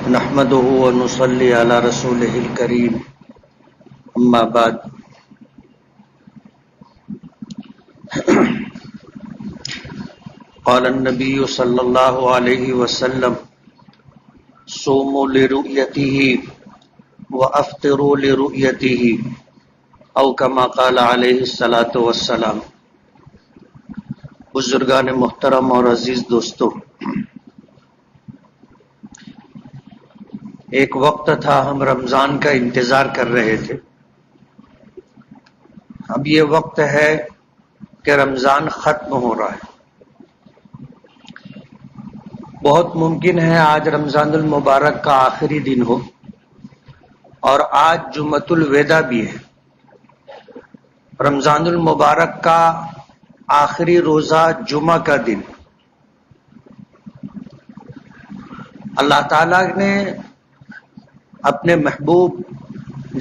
نحمده ونصلي على رسوله الكريم اما بعد قال النبي صلى الله عليه وسلم صوموا لرؤيته وافطروا لرؤيته او كما قال عليه الصلاة والسلام۔ بزرگان محترم اور عزیز دوستو، ایک وقت تھا ہم رمضان کا انتظار کر رہے تھے۔ اب یہ وقت ہے کہ رمضان ختم ہو رہا ہے۔ بہت ممکن ہے آج رمضان المبارک کا آخری دن ہو، اور آج جمعۃ الوداع بھی ہے۔ رمضان المبارک کا آخری روزہ جمعہ کا دن۔ اللہ تعالیٰ نے اپنے محبوب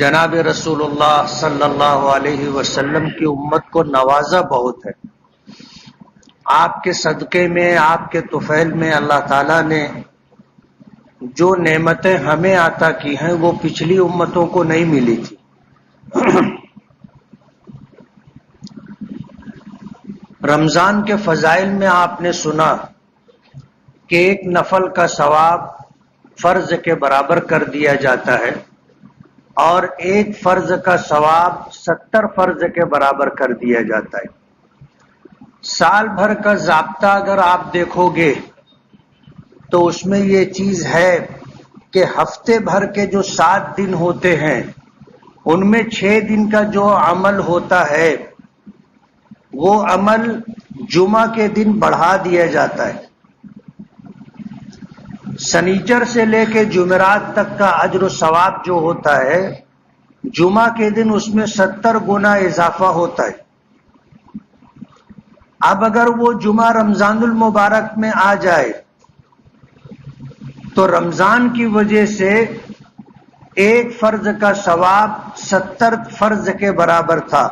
جناب رسول اللہ صلی اللہ علیہ وسلم کی امت کو نوازا بہت ہے۔ آپ کے صدقے میں، آپ کے طفیل میں اللہ تعالیٰ نے جو نعمتیں ہمیں عطا کی ہیں وہ پچھلی امتوں کو نہیں ملی تھی۔ رمضان کے فضائل میں آپ نے سنا کہ ایک نفل کا ثواب فرض کے برابر کر دیا جاتا ہے، اور ایک فرض کا ثواب 70 فرض کے برابر کر دیا جاتا ہے۔ سال بھر کا ضابطہ اگر آپ دیکھو گے تو اس میں یہ چیز ہے کہ ہفتے بھر کے جو 7 دن ہوتے ہیں ان میں 6 دن کا جو عمل ہوتا ہے وہ عمل جمعہ کے دن بڑھا دیا جاتا ہے۔ سنیچر سے لے کے جمعرات تک کا اجر و ثواب جو ہوتا ہے جمعہ کے دن اس میں 70 گنا اضافہ ہوتا ہے۔ اب اگر وہ جمعہ رمضان المبارک میں آ جائے تو رمضان کی وجہ سے ایک فرض کا ثواب 70 فرض کے برابر تھا،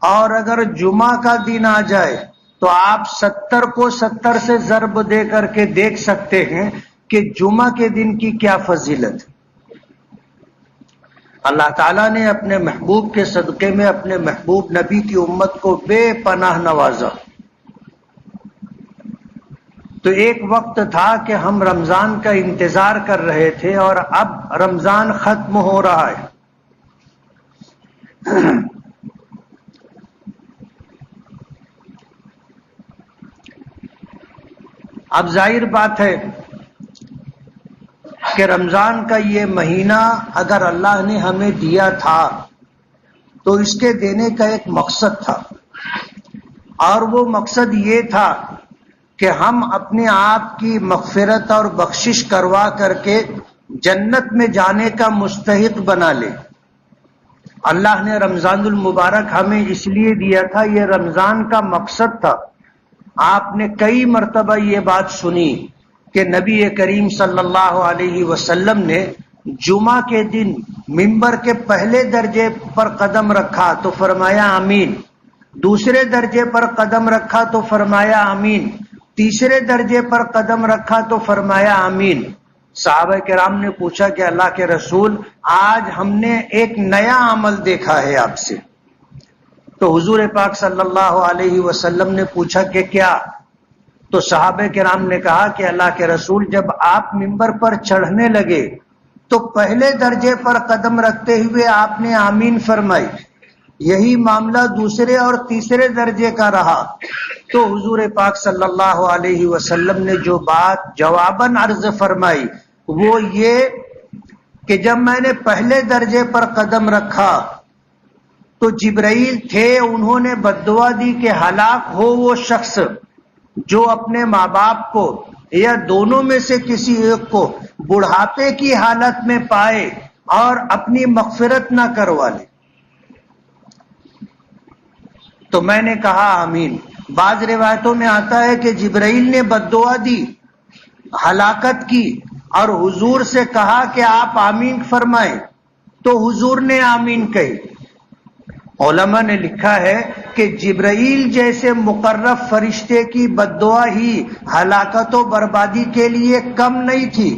اور اگر جمعہ کا دن آ جائے تو آپ 70 کو 70 سے ضرب دے کر کے دیکھ سکتے ہیں کہ جمعہ کے دن کی کیا فضیلت ہے۔ اللہ تعالیٰ نے اپنے محبوب کے صدقے میں اپنے محبوب نبی کی امت کو بے پناہ نوازا۔ تو ایک وقت تھا کہ ہم رمضان کا انتظار کر رہے تھے، اور اب رمضان ختم ہو رہا ہے۔ اب ظاہر بات ہے کہ رمضان کا یہ مہینہ اگر اللہ نے ہمیں دیا تھا تو اس کے دینے کا ایک مقصد تھا، اور وہ مقصد یہ تھا کہ ہم اپنے آپ کی مغفرت اور بخشش کروا کر کے جنت میں جانے کا مستحق بنا لیں۔ اللہ نے رمضان المبارک ہمیں اس لیے دیا تھا، یہ رمضان کا مقصد تھا۔ آپ نے کئی مرتبہ یہ بات سنی کہ نبی کریم صلی اللہ علیہ وسلم نے جمعہ کے دن منبر کے پہلے درجے پر قدم رکھا تو فرمایا آمین، دوسرے درجے پر قدم رکھا تو فرمایا آمین، تیسرے درجے پر قدم رکھا تو فرمایا آمین۔ صحابہ کرام نے پوچھا کہ اللہ کے رسول، آج ہم نے ایک نیا عمل دیکھا ہے آپ سے۔ تو حضور پاک صلی اللہ علیہ وسلم نے پوچھا کہ کیا؟ تو صحابہ کرام نے کہا کہ اللہ کے رسول، جب آپ منبر پر چڑھنے لگے تو پہلے درجے پر قدم رکھتے ہوئے آپ نے آمین فرمائی، یہی معاملہ دوسرے اور تیسرے درجے کا رہا۔ تو حضور پاک صلی اللہ علیہ وسلم نے جو بات جواباً عرض فرمائی وہ یہ کہ جب میں نے پہلے درجے پر قدم رکھا تو جبرائیل تھے، انہوں نے بد دعا دی کہ ہلاک ہو وہ شخص جو اپنے ماں باپ کو یا دونوں میں سے کسی ایک کو بڑھاپے کی حالت میں پائے اور اپنی مغفرت نہ کروا لے۔ تو میں نے کہا آمین۔ بعض روایتوں میں آتا ہے کہ جبرائیل نے بد دعا دی، ہلاکت کی، اور حضور سے کہا کہ آپ آمین فرمائیں، تو حضور نے آمین کہی۔ علماء نے لکھا ہے کہ جبرائیل جیسے مقرب فرشتے کی بد دعا ہی ہلاکت و بربادی کے لیے کم نہیں تھی۔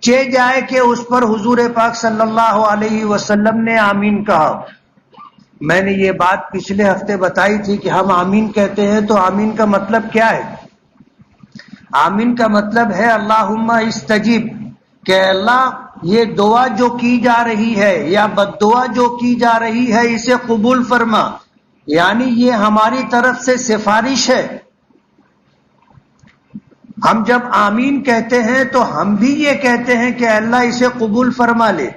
چہ جائے کہ اس پر حضور پاک صلی اللہ علیہ وسلم نے آمین کہا۔ میں نے یہ بات پچھلے ہفتے بتائی تھی کہ ہم آمین کہتے ہیں تو آمین کا مطلب کیا ہے؟ آمین کا مطلب ہے اللہم استجیب، کہ اللہ یہ دعا جو کی جا رہی ہے یا بد دعا جو کی جا رہی ہے اسے قبول فرما، یعنی یہ ہماری طرف سے سفارش ہے۔ ہم جب آمین کہتے ہیں تو ہم بھی یہ کہتے ہیں کہ اللہ اسے قبول فرما لے۔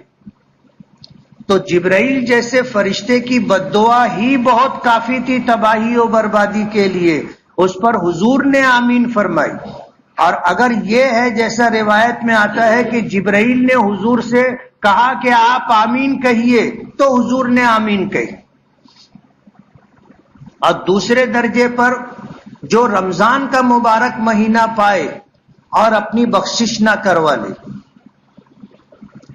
تو جبرائیل جیسے فرشتے کی بد دعا ہی بہت کافی تھی تباہی و بربادی کے لیے، اس پر حضور نے آمین فرمائی۔ اور اگر یہ ہے جیسا روایت میں آتا ہے کہ جبرائیل نے حضور سے کہا کہ آپ آمین کہیے تو حضور نے آمین کہی۔ اور دوسرے درجے پر جو رمضان کا مبارک مہینہ پائے اور اپنی بخشش نہ کروا لے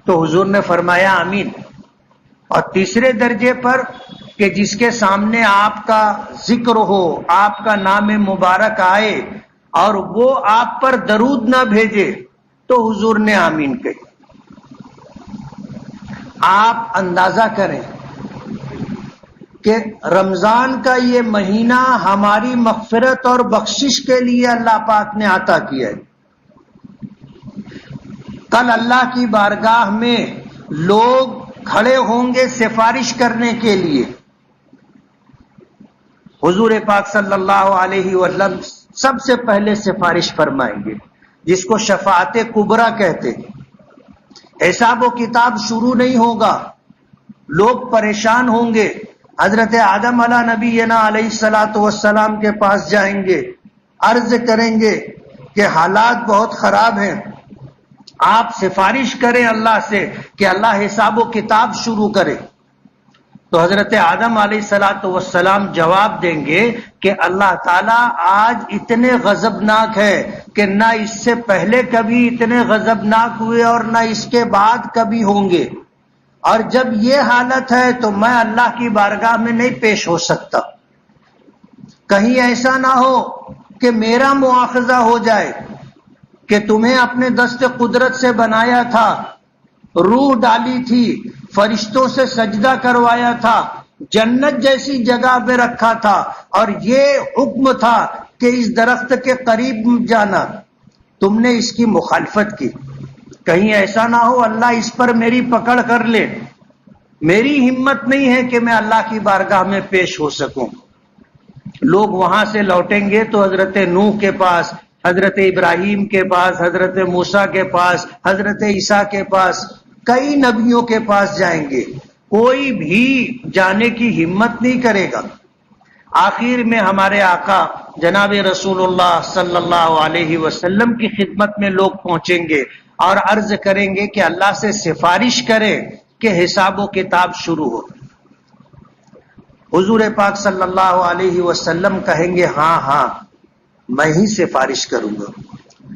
تو حضور نے فرمایا آمین۔ اور تیسرے درجے پر کہ جس کے سامنے آپ کا ذکر ہو، آپ کا نام مبارک آئے اور وہ آپ پر درود نہ بھیجے تو حضور نے آمین کہی۔ آپ اندازہ کریں کہ رمضان کا یہ مہینہ ہماری مغفرت اور بخشش کے لیے اللہ پاک نے عطا کیا ہے۔ کل اللہ کی بارگاہ میں لوگ کھڑے ہوں گے سفارش کرنے کے لیے، حضور پاک صلی اللہ علیہ وسلم سب سے پہلے سفارش فرمائیں گے، جس کو شفاعت کبریٰ کہتے ہیں۔ حساب و کتاب شروع نہیں ہوگا، لوگ پریشان ہوں گے۔ حضرت آدم علیہ نبینا علیہ الصلوۃ والسلام کے پاس جائیں گے، عرض کریں گے کہ حالات بہت خراب ہیں، آپ سفارش کریں اللہ سے کہ اللہ حساب و کتاب شروع کرے۔ تو حضرت آدم علیہ الصلوۃ والسلام جواب دیں گے کہ اللہ تعالیٰ آج اتنے غضبناک ہے کہ نہ اس سے پہلے کبھی اتنے غضبناک ہوئے اور نہ اس کے بعد کبھی ہوں گے، اور جب یہ حالت ہے تو میں اللہ کی بارگاہ میں نہیں پیش ہو سکتا۔ کہیں ایسا نہ ہو کہ میرا مواخذہ ہو جائے کہ تمہیں اپنے دست قدرت سے بنایا تھا، روح ڈالی تھی، فرشتوں سے سجدہ کروایا تھا، جنت جیسی جگہ پہ رکھا تھا، اور یہ حکم تھا کہ اس درخت کے قریب جانا، تم نے اس کی مخالفت کی۔ کہیں ایسا نہ ہو اللہ اس پر میری پکڑ کر لے، میری ہمت نہیں ہے کہ میں اللہ کی بارگاہ میں پیش ہو سکوں۔ لوگ وہاں سے لوٹیں گے تو حضرت نوح کے پاس، حضرت ابراہیم کے پاس، حضرت موسیٰ کے پاس، حضرت عیسیٰ کے پاس، کئی نبیوں کے پاس جائیں گے، کوئی بھی جانے کی ہمت نہیں کرے گا۔ آخر میں ہمارے آقا جناب رسول اللہ صلی اللہ علیہ وسلم کی خدمت میں لوگ پہنچیں گے اور عرض کریں گے کہ اللہ سے سفارش کریں کہ حساب و کتاب شروع ہو۔ حضور پاک صلی اللہ علیہ وسلم کہیں گے ہاں ہاں میں ہی سفارش کروں گا،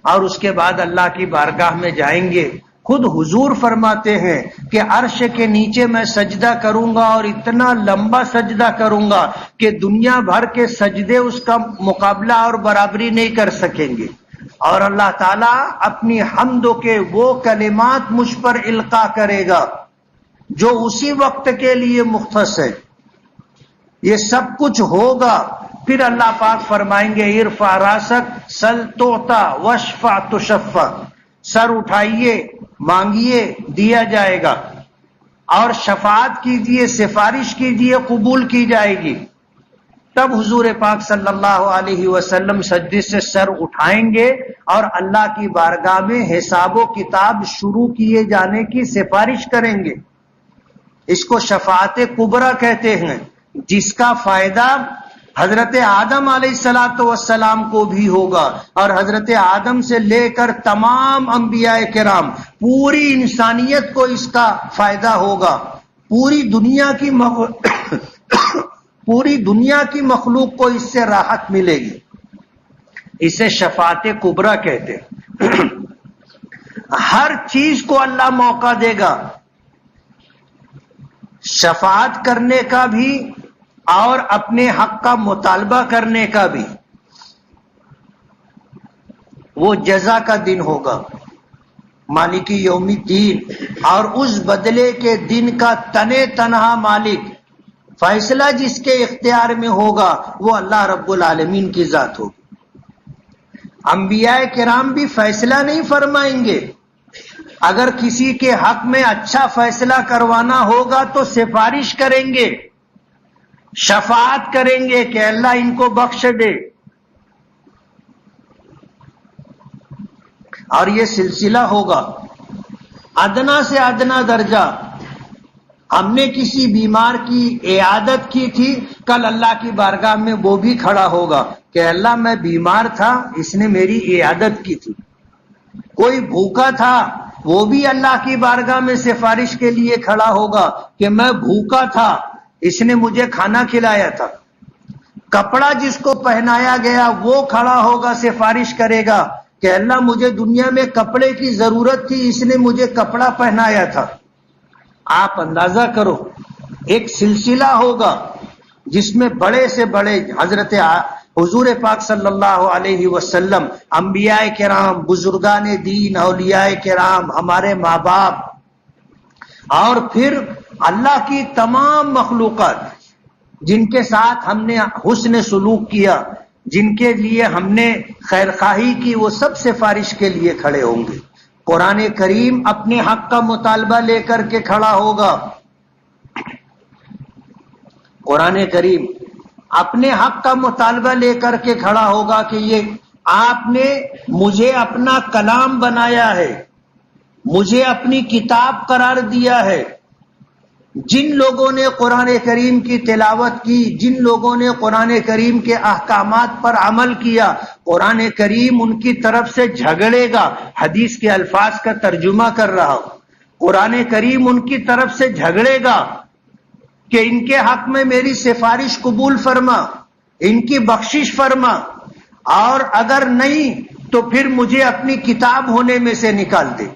اور اس کے بعد اللہ کی بارگاہ میں جائیں گے۔ خود حضور فرماتے ہیں کہ عرش کے نیچے میں سجدہ کروں گا اور اتنا لمبا سجدہ کروں گا کہ دنیا بھر کے سجدے اس کا مقابلہ اور برابری نہیں کر سکیں گے، اور اللہ تعالیٰ اپنی حمد کے وہ کلمات مجھ پر القا کرے گا جو اسی وقت کے لیے مختص ہے۔ یہ سب کچھ ہوگا، پھر اللہ پاک فرمائیں گے ارفع راسک سل توتا واشفع تشفع، سر اٹھائیے مانگیے دیا جائے گا، اور شفاعت کیجیے سفارش کیجیے قبول کی جائے گی۔ تب حضور پاک صلی اللہ علیہ وسلم سجدے سے سر اٹھائیں گے اور اللہ کی بارگاہ میں حساب و کتاب شروع کیے جانے کی سفارش کریں گے۔ اس کو شفاعت کبریٰ کہتے ہیں، جس کا فائدہ حضرت آدم علیہ الصلوۃ والسلام کو بھی ہوگا، اور حضرت آدم سے لے کر تمام انبیاء کرام، پوری انسانیت کو اس کا فائدہ ہوگا، پوری دنیا کی مخلوق کو اس سے راحت ملے گی۔ اسے شفاعت کبریٰ کہتے ہیں۔ ہر چیز کو اللہ موقع دے گا، شفاعت کرنے کا بھی اور اپنے حق کا مطالبہ کرنے کا بھی۔ وہ جزا کا دن ہوگا، مالک یوم الدین، اور اس بدلے کے دن کا تنے تنہا مالک، فیصلہ جس کے اختیار میں ہوگا وہ اللہ رب العالمین کی ذات ہوگی۔ انبیاء کرام بھی فیصلہ نہیں فرمائیں گے، اگر کسی کے حق میں اچھا فیصلہ کروانا ہوگا تو سفارش کریں گے، شفاعت کریں گے کہ اللہ ان کو بخش دے، اور یہ سلسلہ ہوگا ادنا سے ادنا درجہ۔ ہم نے کسی بیمار کی عیادت کی تھی، کل اللہ کی بارگاہ میں وہ بھی کھڑا ہوگا کہ اللہ میں بیمار تھا، اس نے میری عیادت کی تھی۔ کوئی بھوکا تھا، وہ بھی اللہ کی بارگاہ میں سفارش کے لیے کھڑا ہوگا کہ میں بھوکا تھا، اس نے مجھے کھانا کھلایا تھا۔ کپڑا جس کو پہنایا گیا وہ کھڑا ہوگا، سفارش کرے گا کہ اللہ مجھے دنیا میں کپڑے کی ضرورت تھی، اس نے مجھے کپڑا پہنایا تھا۔ آپ اندازہ کرو، ایک سلسلہ ہوگا جس میں بڑے سے بڑے حضرت حضور پاک صلی اللہ علیہ وسلم، انبیاء کرام، بزرگان دین، اولیاء کرام، ہمارے ماں باپ، اور پھر اللہ کی تمام مخلوقات جن کے ساتھ ہم نے حسن سلوک کیا، جن کے لیے ہم نے خیر خواہی کی، وہ سب سفارش کے لیے کھڑے ہوں گے۔ قرآن کریم اپنے حق کا مطالبہ لے کر کے کھڑا ہوگا، قرآن کریم اپنے حق کا مطالبہ لے کر کے کھڑا ہوگا کہ یہ آپ نے مجھے اپنا کلام بنایا ہے، مجھے اپنی کتاب قرار دیا ہے۔ جن لوگوں نے قرآن کریم کی تلاوت کی، جن لوگوں نے قرآن کریم کے احکامات پر عمل کیا، قرآن کریم ان کی طرف سے جھگڑے گا۔ حدیث کے الفاظ کا ترجمہ کر رہا ہوں، قرآن کریم ان کی طرف سے جھگڑے گا کہ ان کے حق میں میری سفارش قبول فرما، ان کی بخشش فرما، اور اگر نہیں تو پھر مجھے اپنی کتاب ہونے میں سے نکال دے۔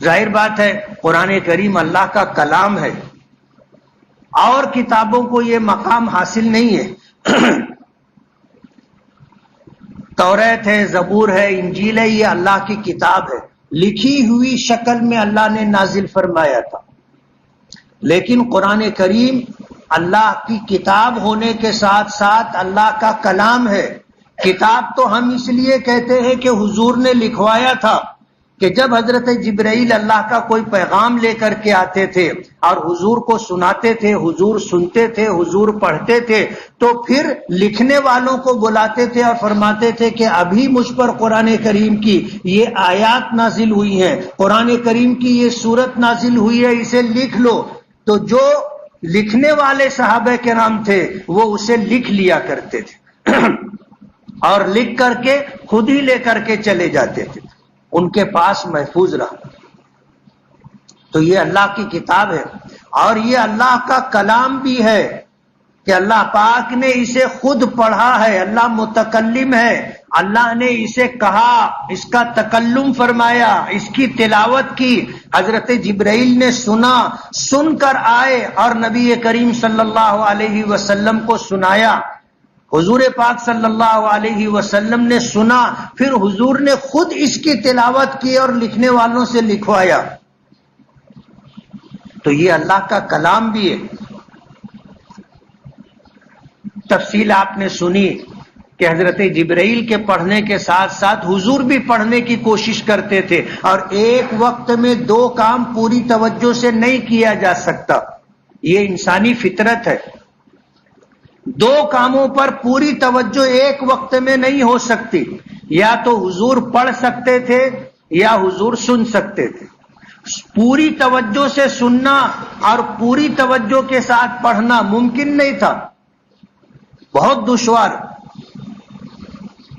ظاہر بات ہے قرآن کریم اللہ کا کلام ہے، اور کتابوں کو یہ مقام حاصل نہیں ہے۔ توریت ہے، زبور ہے، انجیل ہے، یہ اللہ کی کتاب ہے، لکھی ہوئی شکل میں اللہ نے نازل فرمایا تھا۔ لیکن قرآن کریم اللہ کی کتاب ہونے کے ساتھ ساتھ اللہ کا کلام ہے۔ کتاب تو ہم اس لیے کہتے ہیں کہ حضور نے لکھوایا تھا، کہ جب حضرت جبرائیل اللہ کا کوئی پیغام لے کر کے آتے تھے اور حضور کو سناتے تھے، حضور سنتے تھے، حضور پڑھتے تھے، تو پھر لکھنے والوں کو بلاتے تھے اور فرماتے تھے کہ ابھی مجھ پر قرآن کریم کی یہ آیات نازل ہوئی ہیں، قرآن کریم کی یہ سورت نازل ہوئی ہے، اسے لکھ لو۔ تو جو لکھنے والے صحابہ کرام تھے وہ اسے لکھ لیا کرتے تھے اور لکھ کر کے خود ہی لے کر کے چلے جاتے تھے، ان کے پاس محفوظ رہا۔ تو یہ اللہ کی کتاب ہے، اور یہ اللہ کا کلام بھی ہے کہ اللہ پاک نے اسے خود پڑھا ہے، اللہ متکلم ہے، اللہ نے اسے کہا، اس کا تکلم فرمایا، اس کی تلاوت کی، حضرت جبرائیل نے سنا، سن کر آئے اور نبی کریم صلی اللہ علیہ وسلم کو سنایا۔ حضور پاک صلی اللہ علیہ وسلم نے سنا، پھر حضور نے خود اس کی تلاوت کی اور لکھنے والوں سے لکھوایا۔ تو یہ اللہ کا کلام بھی ہے۔ تفصیل آپ نے سنی کہ حضرت جبرائیل کے پڑھنے کے ساتھ ساتھ حضور بھی پڑھنے کی کوشش کرتے تھے، اور ایک وقت میں دو کام پوری توجہ سے نہیں کیا جا سکتا، یہ انسانی فطرت ہے۔ دو کاموں پر پوری توجہ ایک وقت میں نہیں ہو سکتی، یا تو حضور پڑھ سکتے تھے یا حضور سن سکتے تھے۔ پوری توجہ سے سننا اور پوری توجہ کے ساتھ پڑھنا ممکن نہیں تھا، بہت دشوار۔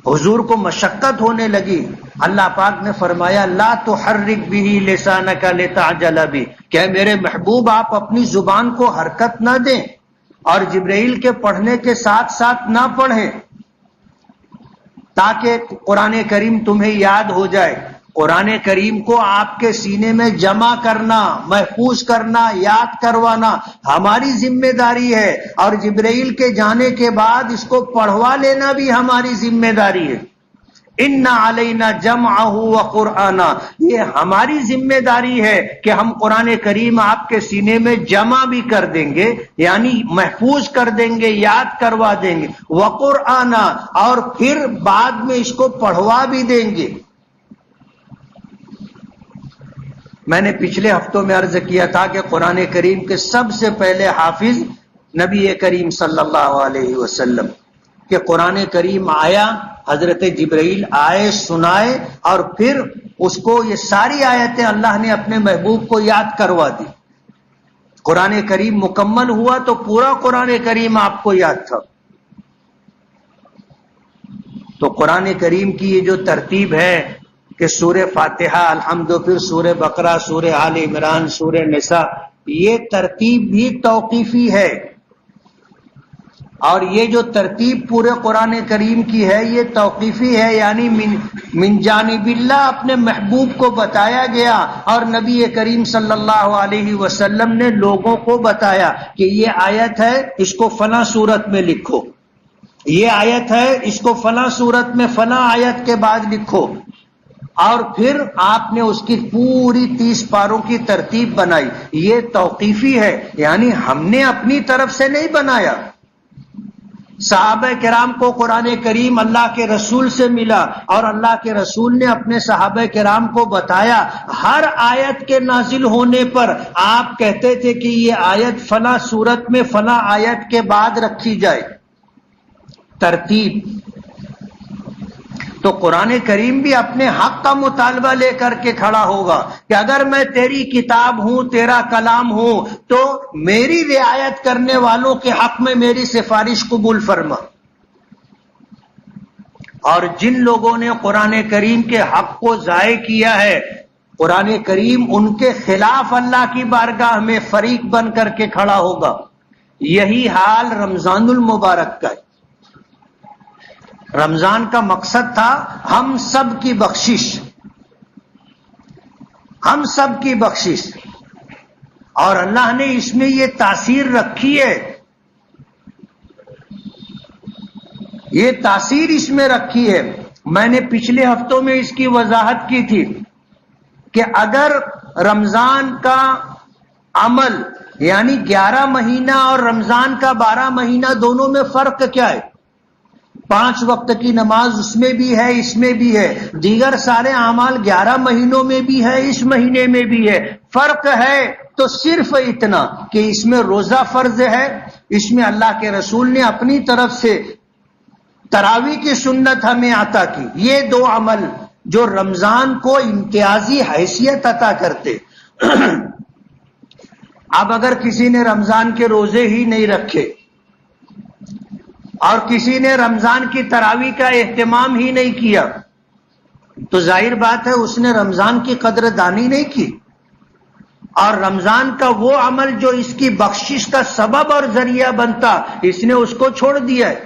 حضور کو مشقت ہونے لگی، اللہ پاک نے فرمایا لا تحرک به لسانک لتعجل به، کہ میرے محبوب آپ اپنی زبان کو حرکت نہ دیں اور جبرائیل کے پڑھنے کے ساتھ ساتھ نہ پڑھیں، تاکہ قرآن کریم تمہیں یاد ہو جائے۔ قرآن کریم کو آپ کے سینے میں جمع کرنا، محفوظ کرنا، یاد کروانا ہماری ذمہ داری ہے، اور جبرائیل کے جانے کے بعد اس کو پڑھوا لینا بھی ہماری ذمہ داری ہے۔ ان علینا جمعہ و قرآنا، یہ ہماری ذمہ داری ہے کہ ہم قرآن کریم آپ کے سینے میں جمع بھی کر دیں گے، یعنی محفوظ کر دیں گے، یاد کروا دیں گے، و قرآنا، اور پھر بعد میں اس کو پڑھوا بھی دیں گے۔ میں نے پچھلے ہفتوں میں عرض کیا تھا کہ قرآن کریم کے سب سے پہلے حافظ نبی کریم صلی اللہ علیہ وسلم، کہ قرآن کریم آیا، حضرت جبرائیل آئے، سنائے، اور پھر اس کو یہ ساری آیتیں اللہ نے اپنے محبوب کو یاد کروا دی۔ قرآن کریم مکمل ہوا تو پورا قرآن کریم آپ کو یاد تھا۔ تو قرآن کریم کی یہ جو ترتیب ہے کہ سورہ فاتحہ، الحمد، پھر سورہ بقرہ، سورہ آل عمران، سورہ نساء، یہ ترتیب بھی توقیفی ہے، اور یہ جو ترتیب پورے قرآن کریم کی ہے یہ توقیفی ہے، یعنی من جانب اللہ اپنے محبوب کو بتایا گیا، اور نبی کریم صلی اللہ علیہ وسلم نے لوگوں کو بتایا کہ یہ آیت ہے، اس کو فلاں صورت میں لکھو، یہ آیت ہے، اس کو فلاں صورت میں فلاں آیت کے بعد لکھو، اور پھر آپ نے اس کی پوری 30 پاروں کی ترتیب بنائی۔ یہ توقیفی ہے، یعنی ہم نے اپنی طرف سے نہیں بنایا۔ صحابہ کرام کو قرآن کریم اللہ کے رسول سے ملا، اور اللہ کے رسول نے اپنے صحابہ کرام کو بتایا۔ ہر آیت کے نازل ہونے پر آپ کہتے تھے کہ یہ آیت فلاں صورت میں فلاں آیت کے بعد رکھی جائے، ترتیب۔ تو قرآن کریم بھی اپنے حق کا مطالبہ لے کر کے کھڑا ہوگا کہ اگر میں تیری کتاب ہوں، تیرا کلام ہوں، تو میری رعایت کرنے والوں کے حق میں میری سفارش قبول فرما۔ اور جن لوگوں نے قرآن کریم کے حق کو ضائع کیا ہے، قرآن کریم ان کے خلاف اللہ کی بارگاہ میں فریق بن کر کے کھڑا ہوگا۔ یہی حال رمضان المبارک کا ہے۔ رمضان کا مقصد تھا ہم سب کی بخشش، ہم سب کی بخشش، اور اللہ نے اس میں یہ تاثیر رکھی ہے، یہ تاثیر اس میں رکھی ہے۔ میں نے پچھلے ہفتوں میں اس کی وضاحت کی تھی کہ اگر رمضان کا عمل یعنی 11 مہینہ اور رمضان کا 12 مہینہ، دونوں میں فرق کیا ہے؟ 5 وقت کی نماز اس میں بھی ہے، اس میں بھی ہے، دیگر سارے اعمال 11 مہینوں میں بھی ہے، اس مہینے میں بھی ہے۔ فرق ہے تو صرف اتنا کہ اس میں روزہ فرض ہے، اس میں اللہ کے رسول نے اپنی طرف سے تراویح کی سنت ہمیں عطا کی۔ یہ 2 عمل جو رمضان کو امتیازی حیثیت عطا کرتے۔ اب اگر کسی نے رمضان کے روزے ہی نہیں رکھے، اور کسی نے رمضان کی تراویح کا اہتمام ہی نہیں کیا، تو ظاہر بات ہے اس نے رمضان کی قدر دانی نہیں کی، اور رمضان کا وہ عمل جو اس کی بخشش کا سبب اور ذریعہ بنتا، اس نے اس کو چھوڑ دیا ہے۔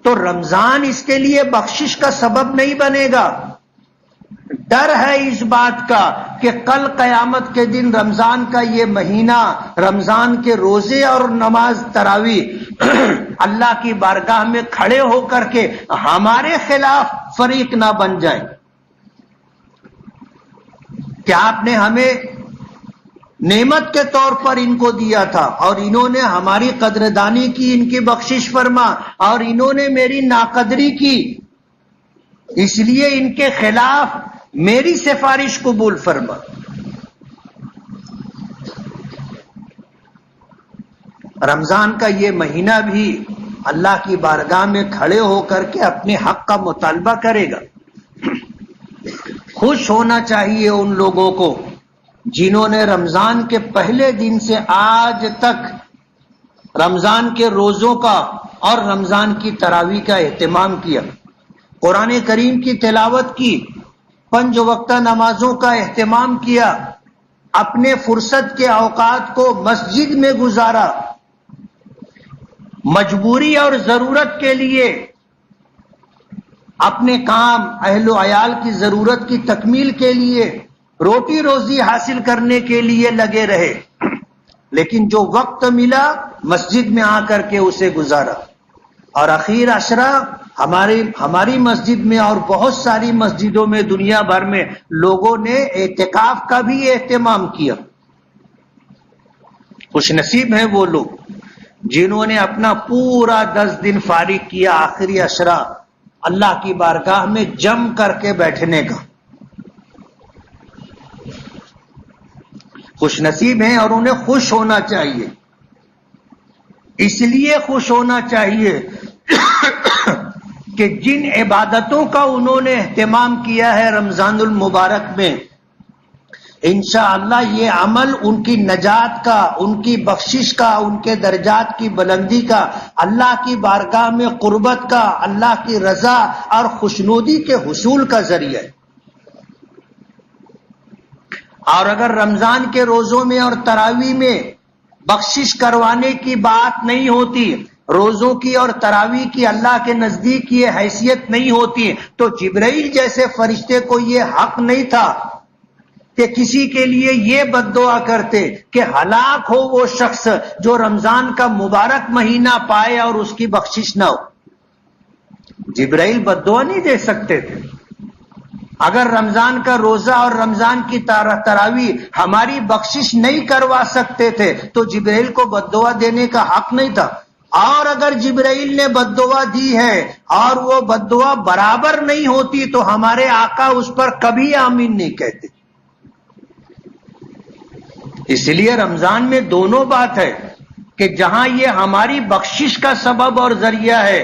تو رمضان اس کے لیے بخشش کا سبب نہیں بنے گا۔ ڈر ہے اس بات کا کہ کل قیامت کے دن رمضان کا یہ مہینہ، رمضان کے روزے اور نماز تراویح اللہ کی بارگاہ میں کھڑے ہو کر کے ہمارے خلاف فریق نہ بن جائیں۔ کہ آپ نے ہمیں نعمت کے طور پر ان کو دیا تھا، اور انہوں نے ہماری قدردانی کی، ان کی بخشش فرما، اور انہوں نے میری ناقدری کی، اس لیے ان کے خلاف میری سفارش قبول فرما۔ رمضان کا یہ مہینہ بھی اللہ کی بارگاہ میں کھڑے ہو کر کے اپنے حق کا مطالبہ کرے گا۔ خوش ہونا چاہیے ان لوگوں کو جنہوں نے رمضان کے پہلے دن سے آج تک رمضان کے روزوں کا اور رمضان کی تراویح کا اہتمام کیا، قرآن کریم کی تلاوت کی، 5 وقتہ نمازوں کا اہتمام کیا، اپنے فرصت کے اوقات کو مسجد میں گزارا، مجبوری اور ضرورت کے لیے اپنے کام، اہل و عیال کی ضرورت کی تکمیل کے لیے، روٹی روزی حاصل کرنے کے لیے لگے رہے، لیکن جو وقت ملا مسجد میں آ کر کے اسے گزارا۔ اور اخیر عشرہ ہماری مسجد میں اور بہت ساری مسجدوں میں دنیا بھر میں لوگوں نے اعتکاف کا بھی اہتمام کیا. خوش نصیب ہیں وہ لوگ جنہوں نے اپنا پورا 10 دن فارغ کیا آخری عشرہ اللہ کی بارگاہ میں جم کر کے بیٹھنے کا. خوش نصیب ہیں اور انہیں خوش ہونا چاہیے. اس لیے خوش ہونا چاہیے کہ جن عبادتوں کا انہوں نے اہتمام کیا ہے رمضان المبارک میں، انشاءاللہ یہ عمل ان کی نجات کا، ان کی بخشش کا، ان کے درجات کی بلندی کا، اللہ کی بارگاہ میں قربت کا، اللہ کی رضا اور خوشنودی کے حصول کا ذریعہ ہے. اور اگر رمضان کے روزوں میں اور تراویح میں بخشش کروانے کی بات نہیں ہوتی، روزوں کی اور تراویح کی اللہ کے نزدیک یہ حیثیت نہیں ہوتی، تو جبرائیل جیسے فرشتے کو یہ حق نہیں تھا کہ کسی کے لیے یہ بد دعا کرتے کہ ہلاک ہو وہ شخص جو رمضان کا مبارک مہینہ پائے اور اس کی بخشش نہ ہو. جبرائیل بد دعا نہیں دے سکتے تھے. اگر رمضان کا روزہ اور رمضان کی تراویح ہماری بخشش نہیں کروا سکتے تھے تو جبرائیل کو بد دعا دینے کا حق نہیں تھا. اور اگر جبرائیل نے بد دعا دی ہے اور وہ بد دعا برابر نہیں ہوتی تو ہمارے آقا اس پر کبھی آمین نہیں کہتے. اس لیے رمضان میں دونوں بات ہے کہ جہاں یہ ہماری بخشش کا سبب اور ذریعہ ہے،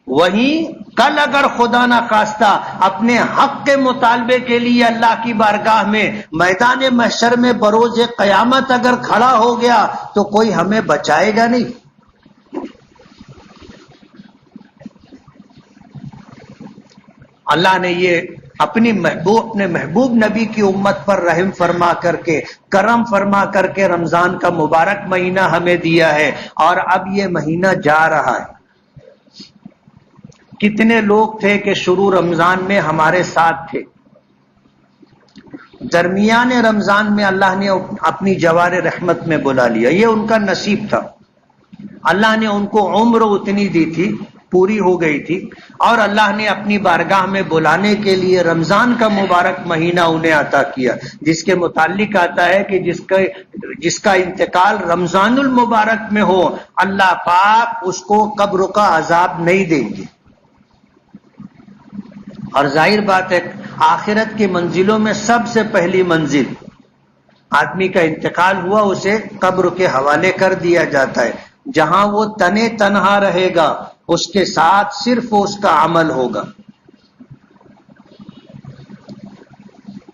وہیں کل اگر خدا نہ خواستہ اپنے حق کے مطالبے کے لیے اللہ کی بارگاہ میں میدان محشر میں بروز قیامت اگر کھڑا ہو گیا تو کوئی ہمیں بچائے گا نہیں. اللہ نے یہ اپنے محبوب نبی کی امت پر رحم فرما کر کے، کرم فرما کر کے رمضان کا مبارک مہینہ ہمیں دیا ہے، اور اب یہ مہینہ جا رہا ہے. کتنے لوگ تھے کہ شروع رمضان میں ہمارے ساتھ تھے، درمیان رمضان میں اللہ نے اپنی جوار رحمت میں بلا لیا. یہ ان کا نصیب تھا. اللہ نے ان کو عمر اتنی دی تھی، پوری ہو گئی تھی، اور اللہ نے اپنی بارگاہ میں بلانے کے لیے رمضان کا مبارک مہینہ انہیں عطا کیا، جس کے متعلق آتا ہے کہ جس کا انتقال رمضان المبارک میں ہو، اللہ پاک اس کو قبر کا عذاب نہیں دیں گے. اور ظاہر بات ہے آخرت کی منزلوں میں سب سے پہلی منزل آدمی کا انتقال ہوا اسے قبر کے حوالے کر دیا جاتا ہے، جہاں وہ تنہا رہے گا، اس کے ساتھ صرف اس کا عمل ہوگا.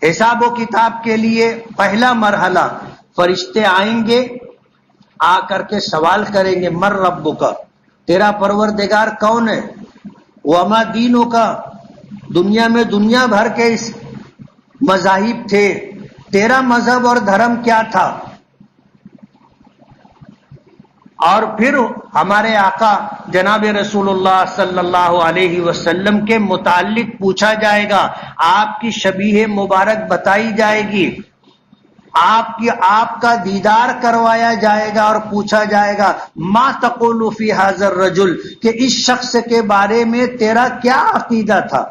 حساب و کتاب کے لیے پہلا مرحلہ فرشتے آئیں گے، آ کر کے سوال کریں گے مر ربک، تیرا پروردگار کون ہے، وما دینوں کا، دنیا میں دنیا بھر کے اس مذاہب تھے، تیرا مذہب اور دھرم کیا تھا. اور پھر ہمارے آقا جناب رسول اللہ صلی اللہ علیہ وسلم کے متعلق پوچھا جائے گا، آپ کی شبیہ مبارک بتائی جائے گی، آپ کا دیدار کروایا جائے گا اور پوچھا جائے گا ما تقول فی ھذا الرجل، کہ اس شخص کے بارے میں تیرا کیا عقیدہ تھا،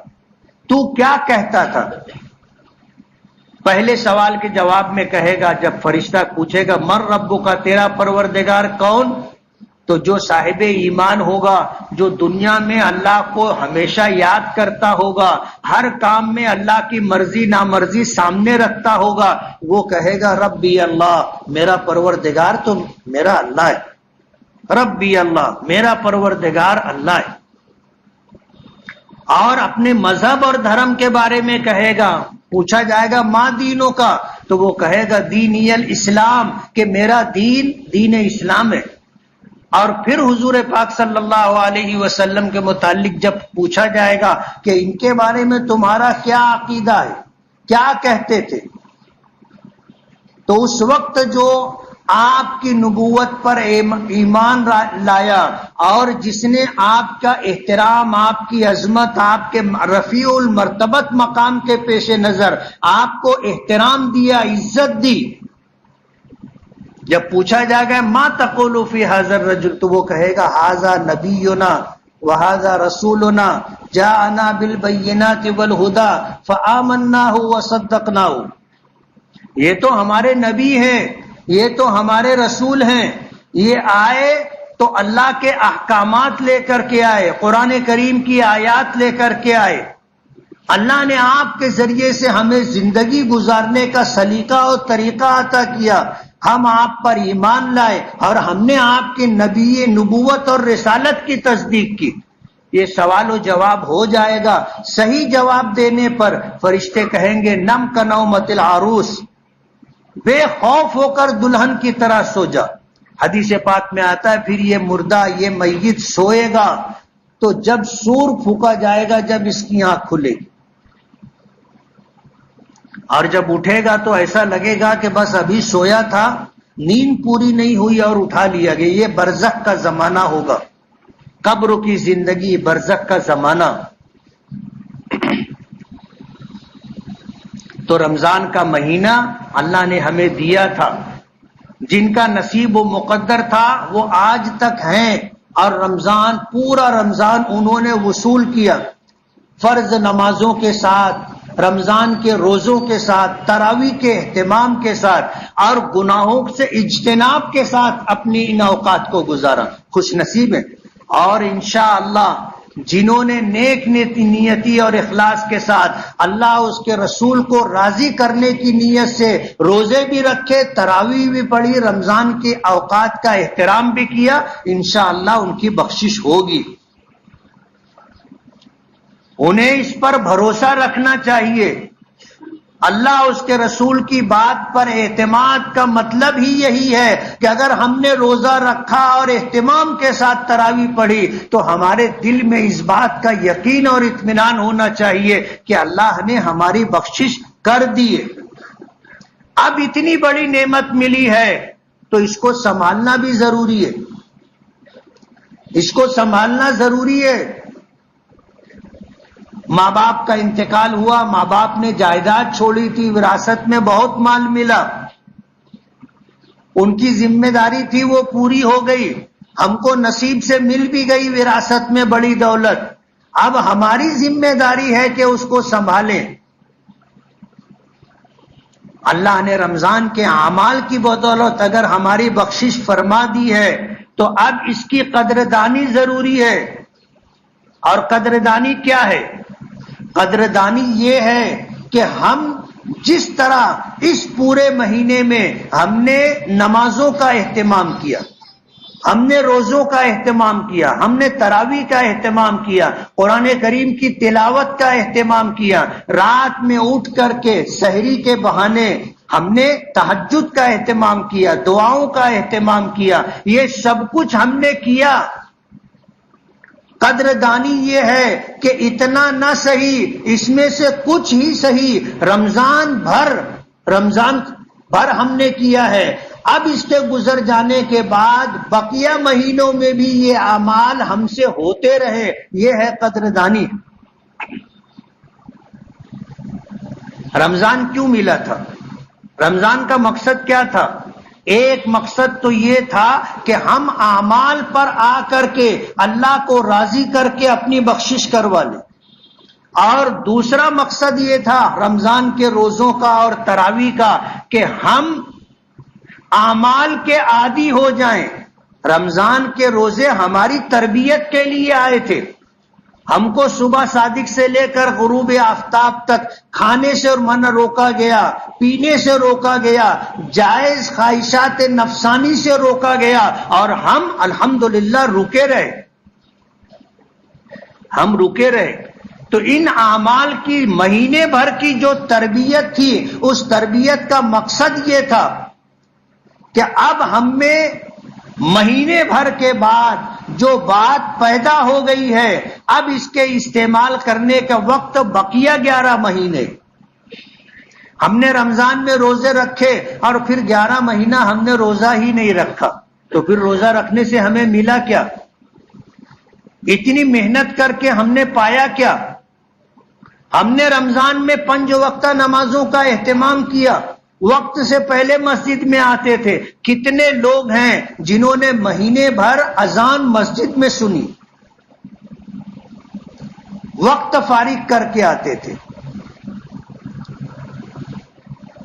تو کیا کہتا تھا. پہلے سوال کے جواب میں کہے گا، جب فرشتہ پوچھے گا مر ربک کا، تیرا پروردگار کون، تو جو صاحب ایمان ہوگا، جو دنیا میں اللہ کو ہمیشہ یاد کرتا ہوگا، ہر کام میں اللہ کی مرضی نامرضی سامنے رکھتا ہوگا، وہ کہے گا ربی اللہ، میرا پروردگار تو میرا اللہ ہے، ربی اللہ، میرا پروردگار اللہ ہے. اور اپنے مذہب اور دھرم کے بارے میں کہے گا، پوچھا جائے گا ماں دینوں کا، تو وہ کہے گا دینی الاسلام، کہ میرا دین اسلام ہے. اور پھر حضور پاک صلی اللہ علیہ وسلم کے متعلق جب پوچھا جائے گا کہ ان کے بارے میں تمہارا کیا عقیدہ ہے، کیا کہتے تھے، تو اس وقت جو آپ کی نبوت پر ایمان لایا اور جس نے آپ کا احترام، آپ کی عظمت، آپ کے رفیع المرتبت مقام کے پیش نظر آپ کو احترام دیا، عزت دی، جب پوچھا جائے گا ما تقول فی ھذا الرجل، تو وہ کہے گا ھذا نبینا وَهَذَا رَسُولُنَا جَاءَنَا بِالْبَيِّنَاتِ وَالْهُدَى فَآمَنَّاهُ وَصَدَّقْنَاهُ. یہ تو ہمارے نبی ہیں، یہ تو ہمارے رسول ہیں، یہ آئے تو اللہ کے احکامات لے کر کے آئے، قرآن کریم کی آیات لے کر کے آئے. اللہ نے آپ کے ذریعے سے ہمیں زندگی گزارنے کا سلیقہ اور طریقہ عطا کیا، ہم آپ پر ایمان لائے اور ہم نے آپ کی نبی نبوت اور رسالت کی تصدیق کی. یہ سوال و جواب ہو جائے گا. صحیح جواب دینے پر فرشتے کہیں گے نم کنومت العروس، بے خوف ہو کر دلہن کی طرح سو جا. حدیث پاک میں آتا ہے پھر یہ مردہ، یہ میت سوئے گا تو جب سور پھونکا جائے گا، جب اس کی آنکھ کھلے گی اور جب اٹھے گا تو ایسا لگے گا کہ بس ابھی سویا تھا، نیند پوری نہیں ہوئی اور اٹھا لیا گیا. یہ برزخ کا زمانہ ہوگا، قبر کی زندگی، برزخ کا زمانہ. تو رمضان کا مہینہ اللہ نے ہمیں دیا تھا. جن کا نصیب و مقدر تھا وہ آج تک ہیں، اور رمضان، پورا رمضان انہوں نے وصول کیا فرض نمازوں کے ساتھ، رمضان کے روزوں کے ساتھ، تراویح کے اہتمام کے ساتھ اور گناہوں سے اجتناب کے ساتھ اپنی ان اوقات کو گزارا. خوش نصیب ہیں. اور انشاءاللہ جنہوں نے نیک نیتی اور اخلاص کے ساتھ اللہ اس کے رسول کو راضی کرنے کی نیت سے روزے بھی رکھے، تراویح بھی پڑھی، رمضان کے اوقات کا احترام بھی کیا، انشاءاللہ ان کی بخشش ہوگی. انہیں اس پر بھروسہ رکھنا چاہیے. اللہ اس کے رسول کی بات پر اعتماد کا مطلب ہی یہی ہے کہ اگر ہم نے روزہ رکھا اور اہتمام کے ساتھ تراویح پڑھی تو ہمارے دل میں اس بات کا یقین اور اطمینان ہونا چاہیے کہ اللہ نے ہماری بخشش کر دی ہے. اب اتنی بڑی نعمت ملی ہے تو اس کو سنبھالنا بھی ضروری ہے، اس کو سنبھالنا ضروری ہے. ماں باپ کا انتقال ہوا، ماں باپ نے جائیداد چھوڑی تھی، وراثت میں بہت مال ملا، ان کی ذمہ داری تھی وہ پوری ہو گئی، ہم کو نصیب سے مل بھی گئی وراثت میں بڑی دولت. اب ہماری ذمہ داری ہے کہ اس کو سنبھالیں. اللہ نے رمضان کے اعمال کی بدولت اگر ہماری بخشش فرما دی ہے تو اب اس کی قدردانی ضروری ہے. اور قدردانی کیا ہے؟ قدردانی یہ ہے کہ ہم جس طرح اس پورے مہینے میں ہم نے نمازوں کا اہتمام کیا، ہم نے روزوں کا اہتمام کیا، ہم نے تراویح کا اہتمام کیا، قرآن کریم کی تلاوت کا اہتمام کیا، رات میں اٹھ کر کے سحری کے بہانے ہم نے تہجد کا اہتمام کیا، دعاؤں کا اہتمام کیا، یہ سب کچھ ہم نے کیا. قدردانی یہ ہے کہ اتنا نہ صحیح، اس میں سے کچھ ہی صحیح رمضان بھر ہم نے کیا ہے. اب اس کے گزر جانے کے بعد بقیہ مہینوں میں بھی یہ اعمال ہم سے ہوتے رہے، یہ ہے قدردانی. رمضان کیوں ملا تھا؟ رمضان کا مقصد کیا تھا؟ ایک مقصد تو یہ تھا کہ ہم اعمال پر آ کر کے اللہ کو راضی کر کے اپنی بخشش کروا لیں، اور دوسرا مقصد یہ تھا رمضان کے روزوں کا اور تراویح کا کہ ہم اعمال کے عادی ہو جائیں. رمضان کے روزے ہماری تربیت کے لیے آئے تھے. ہم کو صبح صادق سے لے کر غروب آفتاب تک کھانے سے منع روکا گیا، پینے سے روکا گیا، جائز خواہشات نفسانی سے روکا گیا، اور ہم الحمدللہ رکے رہے. ہم رکے رہے. تو ان اعمال کی مہینے بھر کی جو تربیت تھی، اس تربیت کا مقصد یہ تھا کہ اب ہم میں مہینے بھر کے بعد جو بات پیدا ہو گئی ہے، اب اس کے استعمال کرنے کا وقت بقیہ 11 مہینے. ہم نے رمضان میں روزے رکھے اور پھر 11 مہینہ ہم نے روزہ ہی نہیں رکھا، تو پھر روزہ رکھنے سے ہمیں ملا کیا؟ اتنی محنت کر کے ہم نے پایا کیا؟ ہم نے رمضان میں 5 وقتہ نمازوں کا اہتمام کیا، وقت سے پہلے مسجد میں آتے تھے. کتنے لوگ ہیں جنہوں نے مہینے بھر اذان مسجد میں سنی؟ وقت فارغ کر کے آتے تھے.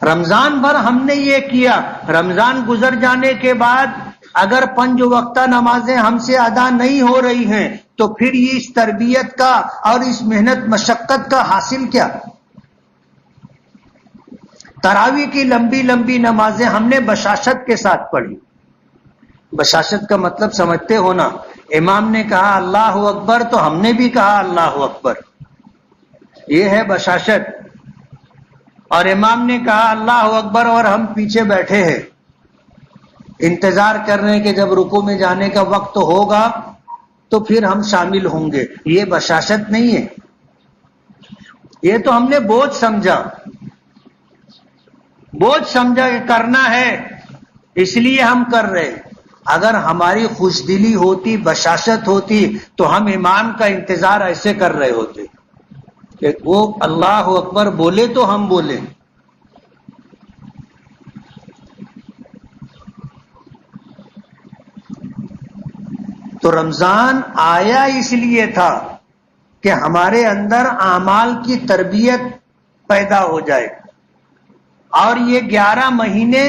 رمضان بھر ہم نے یہ کیا، رمضان گزر جانے کے بعد اگر 5 وقتہ نمازیں ہم سے ادا نہیں ہو رہی ہیں تو پھر یہ اس تربیت کا اور اس محنت مشقت کا حاصل کیا؟ تراویح کی لمبی لمبی نمازیں ہم نے بشاشت کے ساتھ پڑھی. بشاشت کا مطلب سمجھتے ہو نا؟ امام نے کہا اللہ اکبر تو ہم نے بھی کہا اللہ اکبر، یہ ہے بشاشت. اور امام نے کہا اللہ اکبر اور ہم پیچھے بیٹھے ہیں، انتظار کر رہے ہیں کہ جب رکوع میں جانے کا وقت ہوگا تو پھر ہم شامل ہوں گے. یہ بشاشت نہیں ہے، یہ تو ہم نے بوجھ سمجھا کہ کرنا ہے اس لیے ہم کر رہے. اگر ہماری خوش دلی ہوتی، بشاشت ہوتی تو ہم امام کا انتظار ایسے کر رہے ہوتے کہ وہ اللہ اکبر بولے تو ہم بولے. تو رمضان آیا اس لیے تھا کہ ہمارے اندر اعمال کی تربیت پیدا ہو جائے، اور یہ 11 مہینے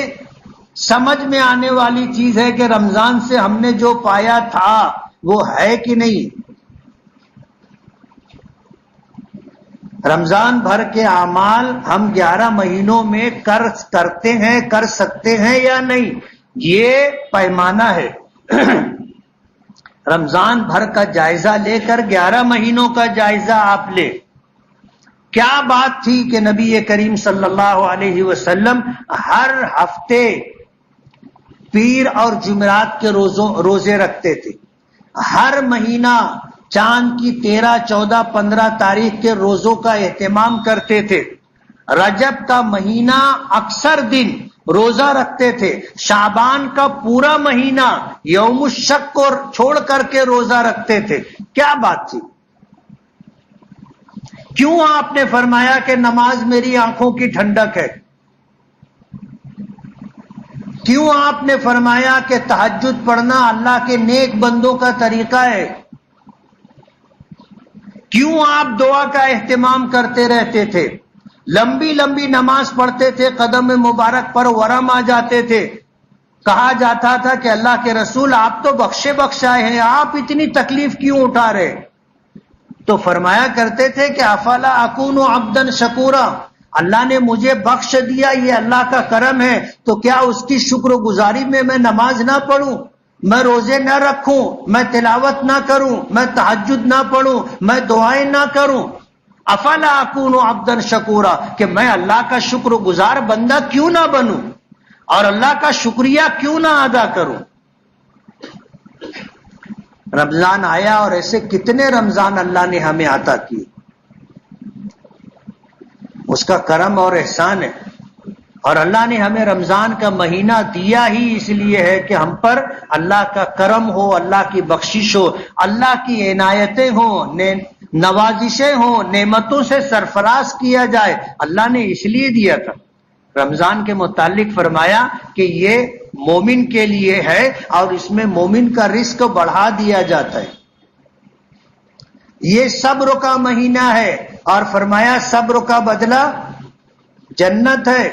سمجھ میں آنے والی چیز ہے کہ رمضان سے ہم نے جو پایا تھا وہ ہے کہ نہیں. رمضان بھر کے اعمال ہم 11 مہینوں میں کرتے ہیں، کر سکتے ہیں یا نہیں، یہ پیمانہ ہے. رمضان بھر کا جائزہ لے کر 11 مہینوں کا جائزہ آپ لے. کیا بات تھی کہ نبی کریم صلی اللہ علیہ وسلم ہر ہفتے پیر اور جمعرات کے روزے رکھتے تھے. ہر مہینہ چاند کی 13، 14، 15 تاریخ کے روزوں کا اہتمام کرتے تھے. رجب کا مہینہ اکثر دن روزہ رکھتے تھے. شعبان کا پورا مہینہ یوم الشک کو چھوڑ کر کے روزہ رکھتے تھے. کیا بات تھی؟ کیوں آپ نے فرمایا کہ نماز میری آنکھوں کی ٹھنڈک ہے؟ کیوں آپ نے فرمایا کہ تہجد پڑھنا اللہ کے نیک بندوں کا طریقہ ہے؟ کیوں آپ دعا کا اہتمام کرتے رہتے تھے؟ لمبی لمبی نماز پڑھتے تھے، قدم مبارک پر ورم آ جاتے تھے. کہا جاتا تھا کہ اللہ کے رسول آپ تو بخشے بخشائے ہیں، آپ اتنی تکلیف کیوں اٹھا رہے؟ تو فرمایا کرتے تھے کہ افلا اکون عبدا شکورا، اللہ نے مجھے بخش دیا، یہ اللہ کا کرم ہے، تو کیا اس کی شکر گزاری میں نماز نہ پڑھوں، میں روزے نہ رکھوں، میں تلاوت نہ کروں، میں تہجد نہ پڑھوں، میں دعائیں نہ کروں؟ افلا اکون عبدا شکورا، کہ میں اللہ کا شکر گزار بندہ کیوں نہ بنوں اور اللہ کا شکریہ کیوں نہ ادا کروں؟ رمضان آیا اور ایسے کتنے رمضان اللہ نے ہمیں عطا کیے. اس کا کرم اور احسان ہے. اور اللہ نے ہمیں رمضان کا مہینہ دیا ہی اس لیے ہے کہ ہم پر اللہ کا کرم ہو، اللہ کی بخشش ہو، اللہ کی عنایتیں ہوں، نوازشیں ہوں، نعمتوں سے سرفراز کیا جائے. اللہ نے اس لیے دیا تھا. رمضان کے متعلق فرمایا کہ یہ مومن کے لیے ہے اور اس میں مومن کا رزق بڑھا دیا جاتا ہے. یہ صبر کا مہینہ ہے اور فرمایا صبر کا بدلہ جنت ہے.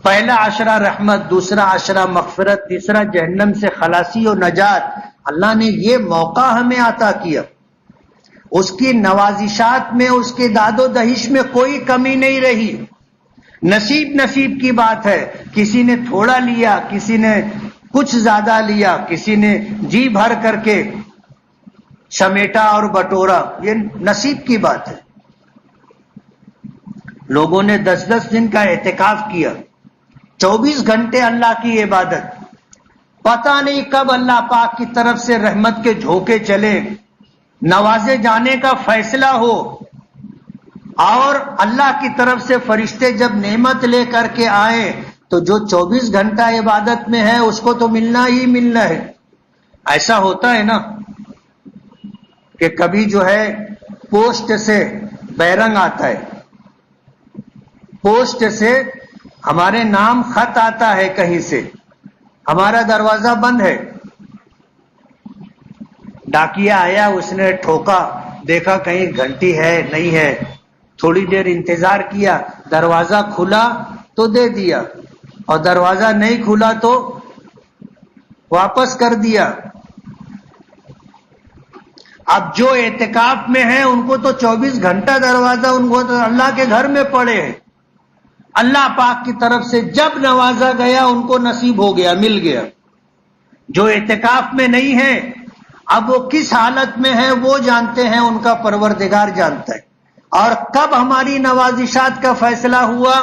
پہلا عشرہ رحمت، دوسرا عشرہ مغفرت، تیسرا جہنم سے خلاصی و نجات. اللہ نے یہ موقع ہمیں عطا کیا. اس کی نوازشات میں، اس کے داد و دہش میں کوئی کمی نہیں رہی. نصیب کی بات ہے. کسی نے تھوڑا لیا، کسی نے کچھ زیادہ لیا، کسی نے جی بھر کر کے سمیٹا اور بٹورا. یہ نصیب کی بات ہے. لوگوں نے 10 دن کا اعتکاف کیا، 24 گھنٹے اللہ کی عبادت. پتہ نہیں کب اللہ پاک کی طرف سے رحمت کے جھونکے چلے، نوازے جانے کا فیصلہ ہو، اور اللہ کی طرف سے فرشتے جب نعمت لے کر کے آئے تو جو 24 گھنٹہ عبادت میں ہے اس کو تو ملنا ہی ملنا ہے. ایسا ہوتا ہے نا کہ کبھی جو ہے پوسٹ سے بیرنگ آتا ہے، پوسٹ سے ہمارے نام خط آتا ہے کہیں سے، ہمارا دروازہ بند ہے، ڈاکیا آیا, اس نے ٹھوکا, دیکھا کہیں گھنٹی ہے نہیں ہے, تھوڑی دیر انتظار کیا, دروازہ کھلا تو دے دیا, اور دروازہ نہیں کھلا تو واپس کر دیا. اب جو اعتکاف میں ہیں ان کو تو 24 گھنٹہ دروازہ, ان کو تو اللہ کے گھر میں پڑے ہیں. اللہ پاک کی طرف سے جب نوازا گیا ان کو نصیب ہو گیا, مل گیا. جو اعتکاف میں نہیں ہے اب وہ کس حالت میں ہے وہ جانتے ہیں, ان کا پروردگار جانتا ہے. اور کب ہماری نوازشات کا فیصلہ ہوا,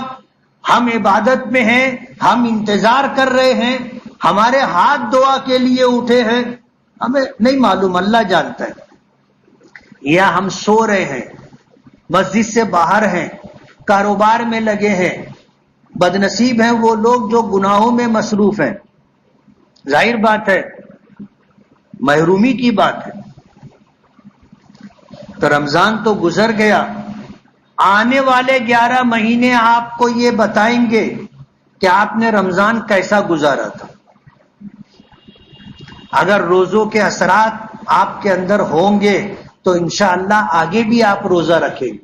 ہم عبادت میں ہیں, ہم انتظار کر رہے ہیں, ہمارے ہاتھ دعا کے لیے اٹھے ہیں, ہمیں نہیں معلوم, اللہ جانتا ہے. یا ہم سو رہے ہیں, مسجد سے باہر ہیں, کاروبار میں لگے ہیں. بدنصیب ہیں وہ لوگ جو گناہوں میں مصروف ہیں. ظاہر بات ہے محرومی کی بات ہے. تو رمضان تو گزر گیا, آنے والے 11 مہینے آپ کو یہ بتائیں گے کہ آپ نے رمضان کیسا گزارا تھا. اگر روزوں کے اثرات آپ کے اندر ہوں گے تو انشاءاللہ آگے بھی آپ روزہ رکھیں گے.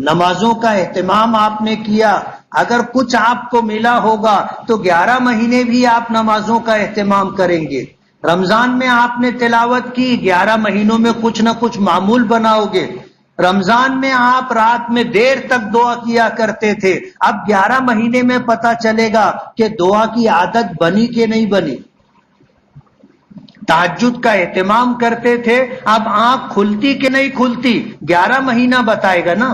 نمازوں کا اہتمام آپ نے کیا, اگر کچھ آپ کو ملا ہوگا تو 11 مہینے بھی آپ نمازوں کا اہتمام کریں گے. رمضان میں آپ نے تلاوت کی, 11 مہینوں میں کچھ نہ کچھ معمول بناؤ گے. رمضان میں آپ رات میں دیر تک دعا کیا کرتے تھے, اب 11 مہینے میں پتا چلے گا کہ دعا کی عادت بنی کہ نہیں بنی. تہجد کا اہتمام کرتے تھے, اب آنکھ کھلتی کہ نہیں کھلتی 11 مہینہ بتائے گا نا.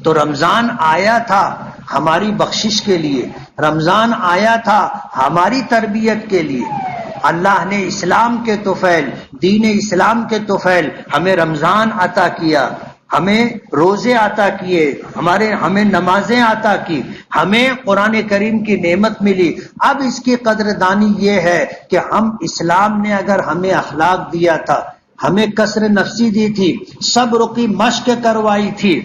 تو رمضان آیا تھا ہماری بخشش کے لیے, رمضان آیا تھا ہماری تربیت کے لیے. اللہ نے اسلام کے طفیل, دین اسلام کے طفیل ہمیں رمضان عطا کیا, ہمیں روزے عطا کیے, ہمیں نمازیں عطا کی, ہمیں قرآن کریم کی نعمت ملی. اب اس کی قدردانی یہ ہے کہ ہم اسلام نے اگر ہمیں اخلاق دیا تھا, ہمیں کسر نفسی دی تھی, صبر کی مشق کروائی تھی,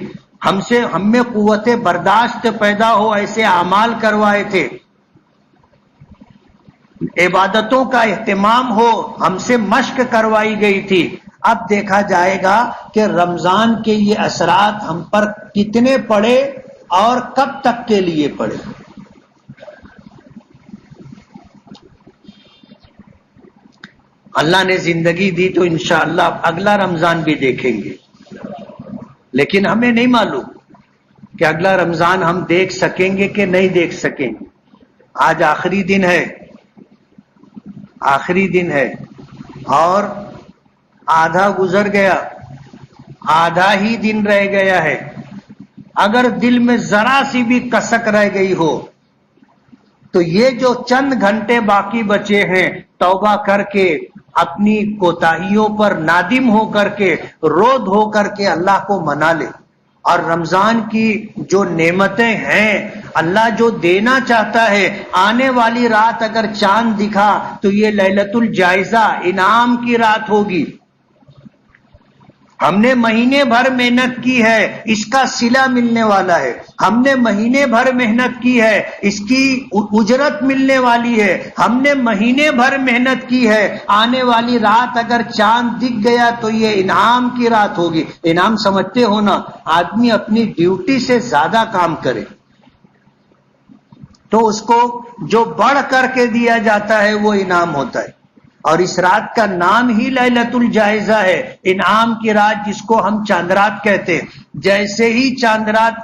ہم میں قوت برداشت پیدا ہو ایسے اعمال کروائے تھے, عبادتوں کا اہتمام ہو ہم سے مشق کروائی گئی تھی. اب دیکھا جائے گا کہ رمضان کے یہ اثرات ہم پر کتنے پڑے اور کب تک کے لیے پڑے. اللہ نے زندگی دی تو انشاءاللہ اگلا رمضان بھی دیکھیں گے, لیکن ہمیں نہیں معلوم کہ اگلا رمضان ہم دیکھ سکیں گے کہ نہیں دیکھ سکیں گے. آج آخری دن ہے, آخری دن ہے اور آدھا گزر گیا, آدھا ہی دن رہ گیا ہے. اگر دل میں ذرا سی بھی کسک رہ گئی ہو تو یہ جو چند گھنٹے باقی بچے ہیں, توبہ کر کے اپنی کوتاہیوں پر نادم ہو کر کے, رو دھو کر کے اللہ کو منا لے. اور رمضان کی جو نعمتیں ہیں, اللہ جو دینا چاہتا ہے, آنے والی رات اگر چاند دکھا تو یہ لیلۃ الجائزہ انعام کی رات ہوگی. ہم نے مہینے بھر محنت کی ہے, اس کا صلہ ملنے والا ہے. ہم نے مہینے بھر محنت کی ہے, اس کی اجرت ملنے والی ہے. ہم نے مہینے بھر محنت کی ہے, آنے والی رات اگر چاند دکھ گیا تو یہ انعام کی رات ہوگی. انعام سمجھتے ہو نا, آدمی اپنی ڈیوٹی سے زیادہ کام کرے تو اس کو جو بڑھ کر کے دیا جاتا ہے وہ انعام ہوتا ہے. اور اس رات کا نام ہی لیلۃ الجائزہ ہے, انعام کی رات, جس کو ہم چاند رات کہتے ہیں. جیسے ہی چاند رات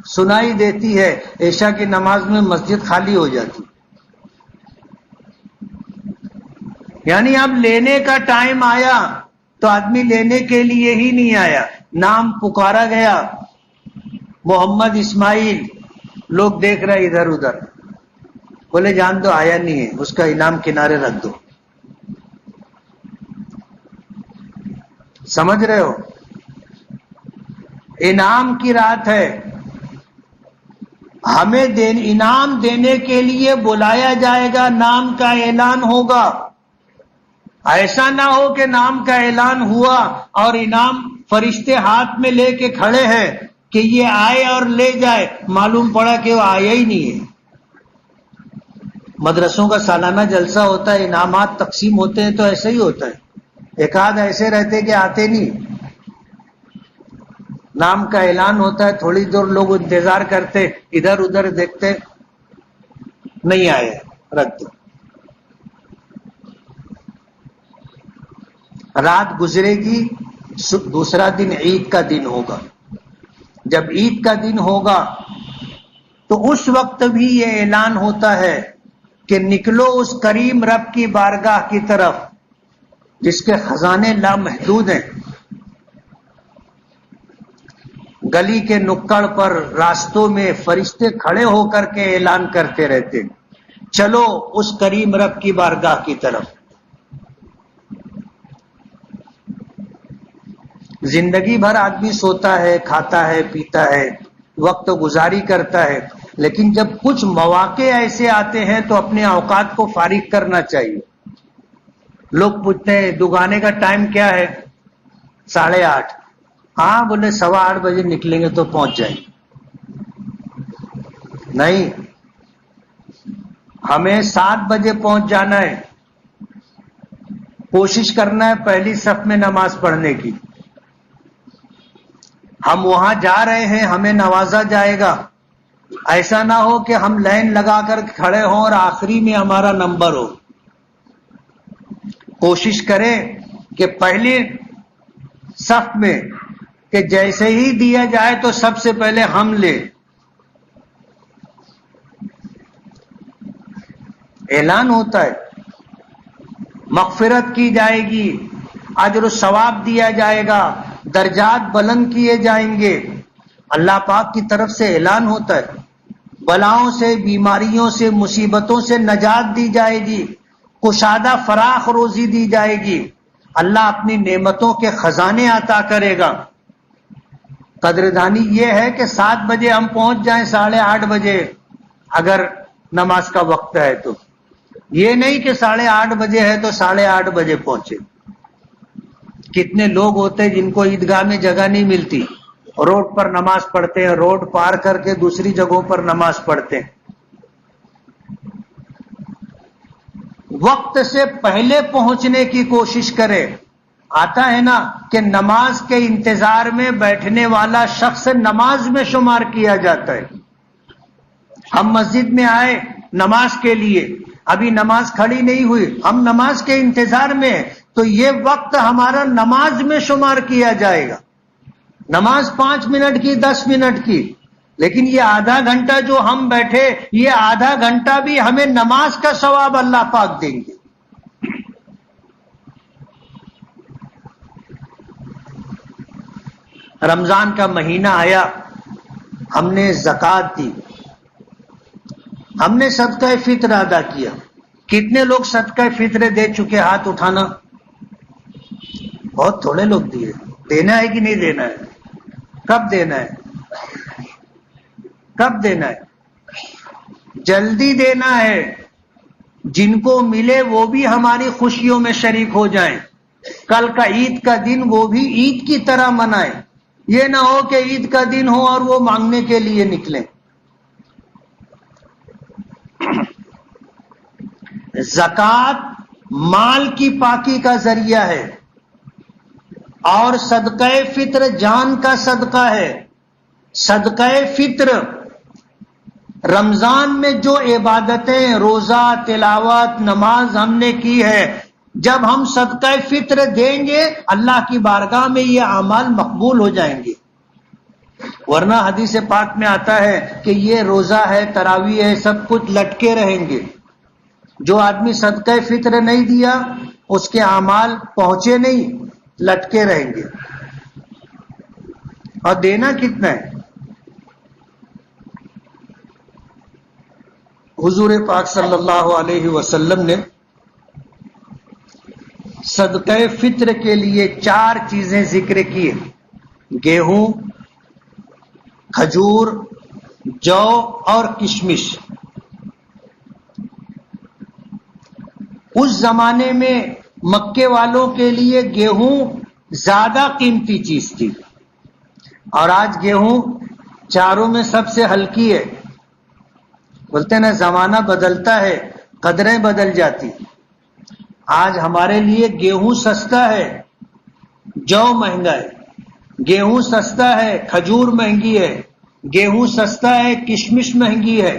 سنائی دیتی ہے, عشاء کی نماز میں مسجد خالی ہو جاتی, یعنی اب لینے کا ٹائم آیا تو آدمی لینے کے لیے ہی نہیں آیا. نام پکارا گیا محمد اسماعیل, لوگ دیکھ رہے ادھر ادھر, بولے جان دو آیا نہیں ہے, اس کا انعام کنارے رکھ دو. سمجھ رہے ہو, انعام کی رات ہے. ہمیں انعام دینے کے لیے بلایا جائے گا, نام کا اعلان ہوگا. ایسا نہ ہو کہ نام کا اعلان ہوا اور انعام فرشتے ہاتھ میں لے کے کھڑے ہیں کہ یہ آئے اور لے جائے, معلوم پڑا کہ وہ آیا ہی نہیں ہے. مدرسوں کا سالانہ جلسہ ہوتا ہے، انعامات تقسیم ہوتے ہیں تو ایسے ہی ہوتا ہے، ایک آدھ ایسے رہتے کہ آتے نہیں، نام کا اعلان ہوتا ہے، تھوڑی دور لوگ انتظار کرتے، ادھر ادھر دیکھتے، نہیں آئے، رکھ دو۔ رات گزرے گی، دوسرا دن عید کا دن ہوگا، جب عید کا دن ہوگا تو اس وقت بھی یہ اعلان ہوتا ہے کہ نکلو اس کریم رب کی بارگاہ کی طرف جس کے خزانے لامحدود ہیں۔ گلی کے نکڑ پر، راستوں میں فرشتے کھڑے ہو کر کے اعلان کرتے رہتے، چلو اس کریم رب کی بارگاہ کی طرف۔ زندگی بھر آدمی سوتا ہے، کھاتا ہے، پیتا ہے، وقت گزاری کرتا ہے، لیکن جب کچھ مواقع ایسے آتے ہیں تو اپنے اوقات کو فارغ کرنا چاہیے۔ لوگ پوچھتے ہیں دکانے کا ٹائم کیا ہے؟ 8:30۔ ہاں بولے 8:15 بجے نکلیں گے تو پہنچ جائیں گے۔ نہیں، ہمیں 7 بجے پہنچ جانا ہے، کوشش کرنا ہے پہلی صف میں نماز پڑھنے کی۔ ہم وہاں جا رہے ہیں، ہمیں نوازا جائے گا، ایسا نہ ہو کہ ہم لائن لگا کر کھڑے ہوں اور آخری میں ہمارا نمبر ہو۔ کوشش کریں کہ پہلی صف میں، کہ جیسے ہی دیا جائے تو سب سے پہلے ہم لیں۔ اعلان ہوتا ہے، مغفرت کی جائے گی، اجر و ثواب دیا جائے گا، درجات بلند کیے جائیں گے، اللہ پاک کی طرف سے اعلان ہوتا ہے، بلاؤں سے، بیماریوں سے، مصیبتوں سے نجات دی جائے گی، کشادہ فراخ روزی دی جائے گی، اللہ اپنی نعمتوں کے خزانے عطا کرے گا۔ قدردانی یہ ہے کہ 7 بجے ہم پہنچ جائیں، 8:30 بجے اگر نماز کا وقت ہے تو، یہ نہیں کہ 8:30 بجے ہے تو 8:30 بجے پہنچے۔ کتنے لوگ ہوتے جن کو عیدگاہ میں جگہ نہیں ملتی، روڈ پر نماز پڑھتے ہیں، روڈ پار کر کے دوسری جگہوں پر نماز پڑھتے ہیں۔ وقت سے پہلے پہنچنے کی کوشش کرے۔ آتا ہے نا کہ نماز کے انتظار میں بیٹھنے والا شخص نماز میں شمار کیا جاتا ہے۔ ہم مسجد میں آئے نماز کے لیے، ابھی نماز کھڑی نہیں ہوئی، ہم نماز کے انتظار میں ہیں، تو یہ وقت ہمارا نماز میں شمار کیا جائے گا۔ نماز 5 منٹ کی، 10 منٹ کی، لیکن یہ آدھا گھنٹہ جو ہم بیٹھے، یہ آدھا گھنٹہ بھی ہمیں نماز کا ثواب اللہ پاک دیں گے۔ رمضان کا مہینہ آیا، ہم نے زکوٰۃ دی، ہم نے صدقہ فطر ادا کیا۔ کتنے لوگ صدقہ فطر دے چکے؟ ہاتھ اٹھانا۔ بہت تھوڑے لوگ دیے۔ دینا ہے کہ نہیں دینا ہے؟ کب دینا ہے؟ کب دینا ہے؟ جلدی دینا ہے۔ جن کو ملے وہ بھی ہماری خوشیوں میں شریک ہو جائیں۔ کل کا عید کا دن وہ بھی عید کی طرح منائیں۔ یہ نہ ہو کہ عید کا دن ہو اور وہ مانگنے کے لیے نکلیں۔ زکوٰۃ مال کی پاکی کا ذریعہ ہے، اور صدقہ فطر جان کا صدقہ ہے۔ صدقہ فطر رمضان میں جو عبادتیں، روزہ، تلاوت، نماز ہم نے کی ہے، جب ہم صدقہ فطر دیں گے اللہ کی بارگاہ میں یہ اعمال مقبول ہو جائیں گے۔ ورنہ حدیث پاک میں آتا ہے کہ یہ روزہ ہے، تراویح ہے، سب کچھ لٹکے رہیں گے۔ جو آدمی صدقہ فطر نہیں دیا اس کے اعمال پہنچے نہیں، لٹکے رہیں گے۔ اور دینا کتنا ہے؟ حضور پاک صلی اللہ علیہ وسلم نے صدقہ فطر کے لیے 4 چیزیں ذکر کی: گیہوں، کھجور، جو اور کشمش۔ اس زمانے میں مکے والوں کے لیے گیہوں زیادہ قیمتی چیز تھی، اور آج گیہوں چاروں میں سب سے ہلکی ہے۔ بولتے ہیں نا زمانہ بدلتا ہے قدریں بدل جاتی. آج ہمارے لیے گیہوں سستا ہے، جو مہنگا ہے. گیہوں سستا ہے، کھجور مہنگی ہے. گیہوں سستا ہے، کشمش مہنگی ہے.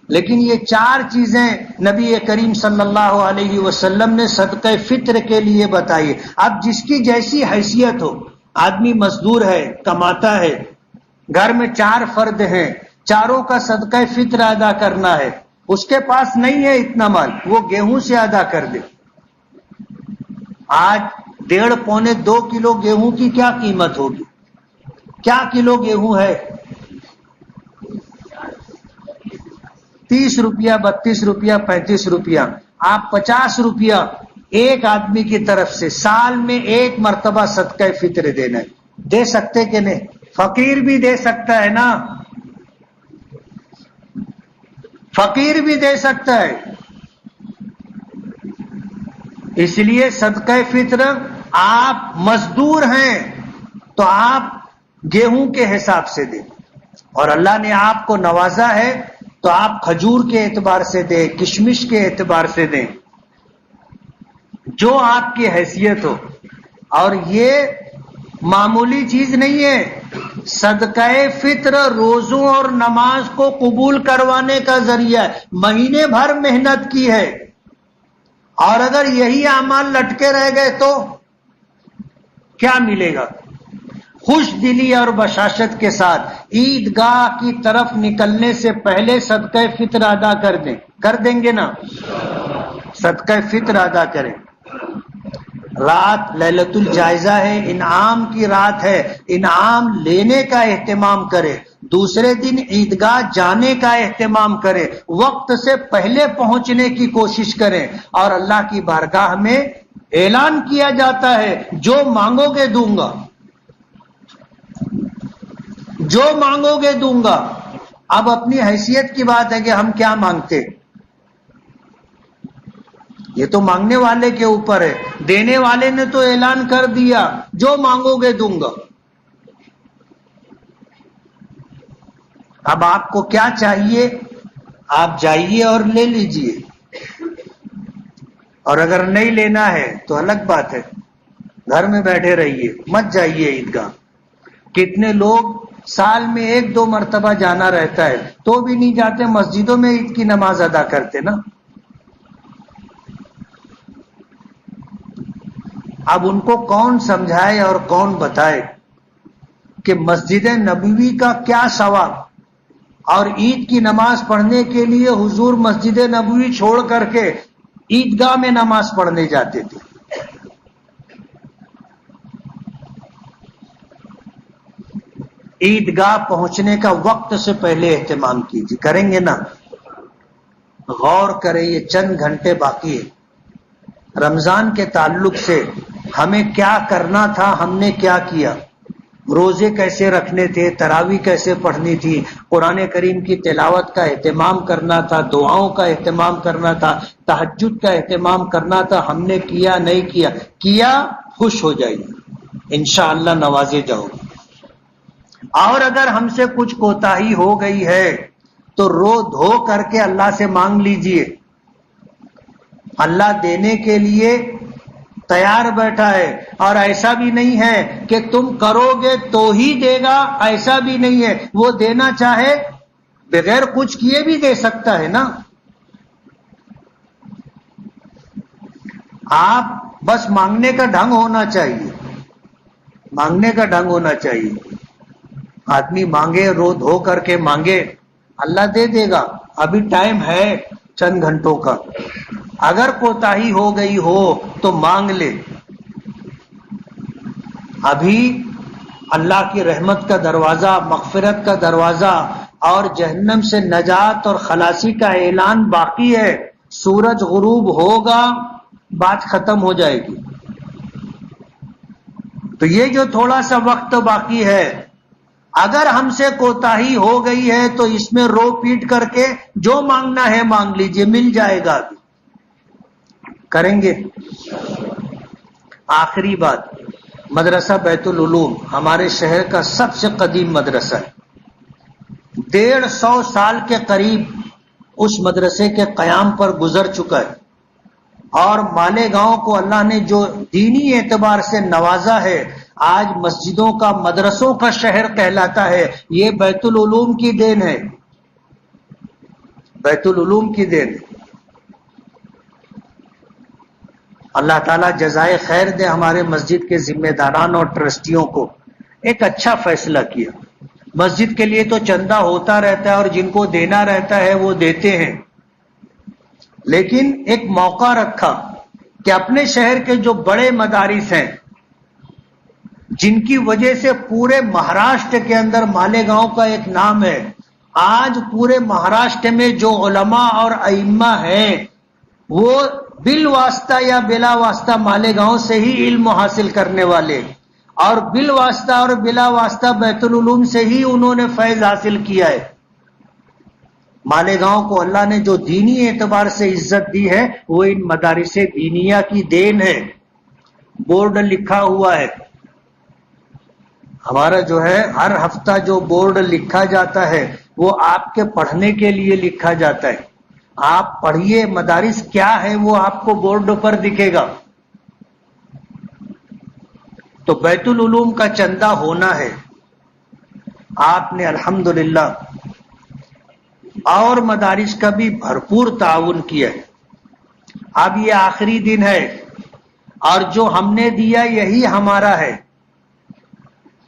لیکن یہ چار چیزیں نبی کریم صلی اللہ علیہ وسلم نے صدقہ فطر کے لیے بتائی. اب جس کی جیسی حیثیت ہو، آدمی مزدور ہے، کماتا ہے، گھر میں 4 فرد ہیں، چاروں کا صدقہ فطر ادا کرنا ہے، اس کے پاس نہیں ہے اتنا مال، وہ گیہوں سے ادا کر دے. آج 1.5 پونے 2 کلو گیہوں کی کیا قیمت ہوگی؟ کیا کلو گیہوں ہے؟ 30 روپیہ، 32 روپیہ، 35 روپیہ. آپ 50 روپیہ ایک آدمی کی طرف سے سال میں 1 مرتبہ صدقہ فطر دینا ہے. دے سکتے کہ نہیں؟ فقیر بھی دے سکتا ہے نا، فقیر بھی دے سکتا ہے. اس لیے صدقہ فطر، آپ مزدور ہیں تو آپ گیہوں کے حساب سے دیں، اور اللہ نے آپ کو نوازا ہے تو آپ کھجور کے اعتبار سے دیں، کشمش کے اعتبار سے دیں، جو آپ کی حیثیت ہو. اور یہ معمولی چیز نہیں ہے. صدقہ فطر روزوں اور نماز کو قبول کروانے کا ذریعہ ہے. مہینے بھر محنت کی ہے، اور اگر یہی اعمال لٹکے رہ گئے تو کیا ملے گا؟ خوش دلی اور بشاشت کے ساتھ عیدگاہ کی طرف نکلنے سے پہلے صدقہ فطر ادا کر دیں گے نا؟ صدقہ فطر ادا کریں. رات لیلۃ الجائزہ ہے، انعام کی رات ہے، انعام لینے کا اہتمام کرے. دوسرے دن عیدگاہ جانے کا اہتمام کرے، وقت سے پہلے پہنچنے کی کوشش کریں. اور اللہ کی بارگاہ میں اعلان کیا جاتا ہے، جو مانگو گے دوں گا، جو مانگو گے دوں گا. اب اپنی حیثیت کی بات ہے کہ ہم کیا مانگتے، یہ تو مانگنے والے کے اوپر ہے. دینے والے نے تو اعلان کر دیا، جو مانگو گے دوں گا. اب آپ کو کیا چاہیے؟ آپ جائیے اور لے لیجئے، اور اگر نہیں لینا ہے تو الگ بات ہے، گھر میں بیٹھے رہیے، مت جائیے عیدگاہ. کتنے لوگ سال میں 1-2 مرتبہ جانا رہتا ہے تو بھی نہیں جاتے، مسجدوں میں عید کی نماز ادا کرتے نا. اب ان کو کون سمجھائے اور کون بتائے کہ مسجد نبوی کا کیا ثواب، اور عید کی نماز پڑھنے کے لیے حضور مسجد نبوی چھوڑ کر کے عیدگاہ میں نماز پڑھنے جاتے تھے. عیدگاہ پہنچنے کا وقت سے پہلے اہتمام کیجیے. کریں گے نا؟ غور کریں، یہ چند گھنٹے باقی ہے. رمضان کے تعلق سے ہمیں کیا کرنا تھا، ہم نے کیا کیا. روزے کیسے رکھنے تھے، تراویح کیسے پڑھنی تھی، قرآن کریم کی تلاوت کا اہتمام کرنا تھا، دعاؤں کا اہتمام کرنا تھا، تہجد کا اہتمام کرنا تھا. ہم نے کیا نہیں کیا؟ خوش ہو جائیے، انشاءاللہ نوازے جاؤ. اور اگر ہم سے کچھ کوتاہی ہو گئی ہے تو رو دھو کر کے اللہ سے مانگ لیجئے. اللہ دینے کے لیے تیار بیٹھا ہے، اور ایسا بھی نہیں ہے کہ تم کرو گے تو ہی دے گا، ایسا بھی نہیں ہے. وہ دینا چاہے بغیر کچھ کیے بھی دے سکتا ہے نا. آپ بس مانگنے کا ڈھنگ ہونا چاہیے، مانگنے کا ڈھنگ ہونا چاہیے. آدمی مانگے، رو دھو کر کے مانگے، اللہ دے دے گا. ابھی ٹائم ہے چند گھنٹوں کا. اگر کوتاہی ہو گئی ہو تو مانگ لے. ابھی اللہ کی رحمت کا دروازہ، مغفرت کا دروازہ اور جہنم سے نجات اور خلاصی کا اعلان باقی ہے. سورج غروب ہوگا، بات ختم ہو جائے گی. تو یہ جو تھوڑا سا وقت باقی ہے، اگر ہم سے کوتاہی ہو گئی ہے تو اس میں رو پیٹ کر کے جو مانگنا ہے مانگ لیجئے، مل جائے گا. کریں گے؟ آخری بات، مدرسہ بیت العلوم ہمارے شہر کا سب سے قدیم مدرسہ ہے. 150 سال کے قریب اس مدرسے کے قیام پر گزر چکا ہے، اور مالیگاؤں کو اللہ نے جو دینی اعتبار سے نوازا ہے، آج مسجدوں کا، مدرسوں کا شہر کہلاتا ہے، یہ بیت العلوم کی دین ہے، بیت العلوم کی دین۔ اللہ تعالیٰ جزائے خیر دے ہمارے مسجد کے ذمہ داران اور ٹرسٹیوں کو، ایک اچھا فیصلہ کیا۔ مسجد کے لیے تو چندہ ہوتا رہتا ہے اور جن کو دینا رہتا ہے وہ دیتے ہیں، لیکن ایک موقع رکھا کہ اپنے شہر کے جو بڑے مدارس ہیں، جن کی وجہ سے پورے مہاراشٹر کے اندر مالیگاؤں کا ایک نام ہے، آج پورے مہاراشٹر میں جو علماء اور ائمہ ہیں وہ بالواسطہ یا بلا واسطہ مالیگاؤں سے ہی علم حاصل کرنے والے، اور بالواسطہ اور بلا واسطہ بیت العلوم سے ہی انہوں نے فیض حاصل کیا ہے۔ مالیگاؤں کو اللہ نے جو دینی اعتبار سے عزت دی ہے وہ ان مدارس دینیہ کی دین ہے۔ بورڈ لکھا ہوا ہے، ہمارا جو ہے ہر ہفتہ جو بورڈ لکھا جاتا ہے وہ آپ کے پڑھنے کے لیے لکھا جاتا ہے۔ آپ پڑھیے مدارس کیا ہے، وہ آپ کو بورڈ پر دکھے گا۔ تو بیت العلوم کا چندہ ہونا ہے، آپ نے الحمدللہ اور مدارس کا بھی بھرپور تعاون کیا ہے۔ اب یہ آخری دن ہے، اور جو ہم نے دیا یہی ہمارا ہے،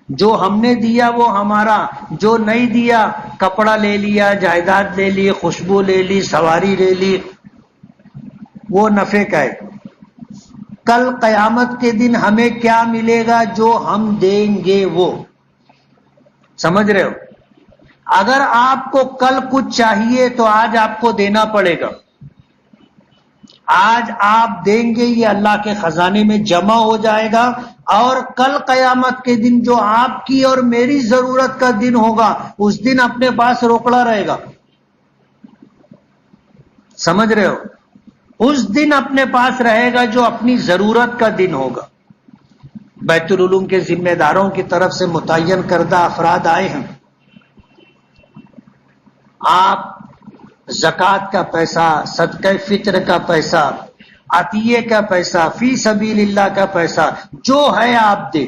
جو ہم نے دیا وہ ہمارا، جو نہیں دیا کپڑا لے لیا، جائیداد لے لی، خوشبو لے لی، سواری لے لی، وہ نفع کا ہے۔ کل قیامت کے دن ہمیں کیا ملے گا؟ جو ہم دیں گے وہ، سمجھ رہے ہو؟ اگر آپ کو کل کچھ چاہیے تو آج آپ کو دینا پڑے گا، آج آپ دیں گے، یہ اللہ کے خزانے میں جمع ہو جائے گا، اور کل قیامت کے دن جو آپ کی اور میری ضرورت کا دن ہوگا اس دن اپنے پاس روکڑا رہے گا، سمجھ رہے ہو؟ اس دن اپنے پاس رہے گا جو اپنی ضرورت کا دن ہوگا۔ بیت العلوم کے ذمہ داروں کی طرف سے متعین کردہ افراد آئے ہیں، آپ زکوٰۃ کا پیسہ، صدقہ فطر کا پیسہ، عطیے کا پیسہ، فی سبیل اللہ کا پیسہ جو ہے آپ دیں،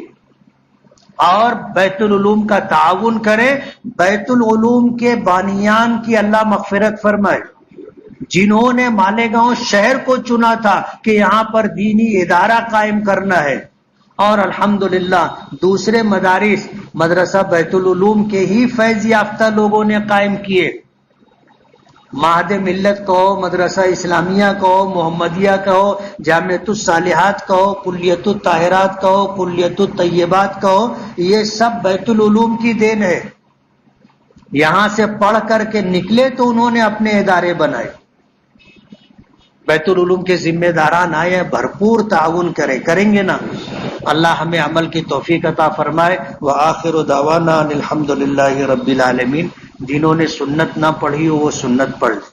اور بیت العلوم کا تعاون کریں۔ بیت العلوم کے بانیان کی اللہ مغفرت فرمائے، جنہوں نے مالیگاؤں شہر کو چنا تھا کہ یہاں پر دینی ادارہ قائم کرنا ہے، اور الحمدللہ دوسرے مدارس مدرسہ بیت العلوم کے ہی فیض یافتہ لوگوں نے قائم کیے۔ معہد ملت کہو، مدرسہ اسلامیہ کہو، محمدیہ کہو، جامعۃ الصالحات کہو، کلیۃ الطاہرات کہو، کلیۃ الطیبات کہو، یہ سب بیت العلوم کی دین ہے۔ یہاں سے پڑھ کر کے نکلے تو انہوں نے اپنے ادارے بنائے۔ بیت العلوم کے ذمہ داران آئے، بھرپور تعاون کریں گے نا، اللہ ہمیں عمل کی توفیق عطا فرمائے۔ وآخر دعوانا الحمدللہ رب العالمین۔ جنہوں نے سنت نہ پڑھی ہو وہ سنت پڑھ لیں۔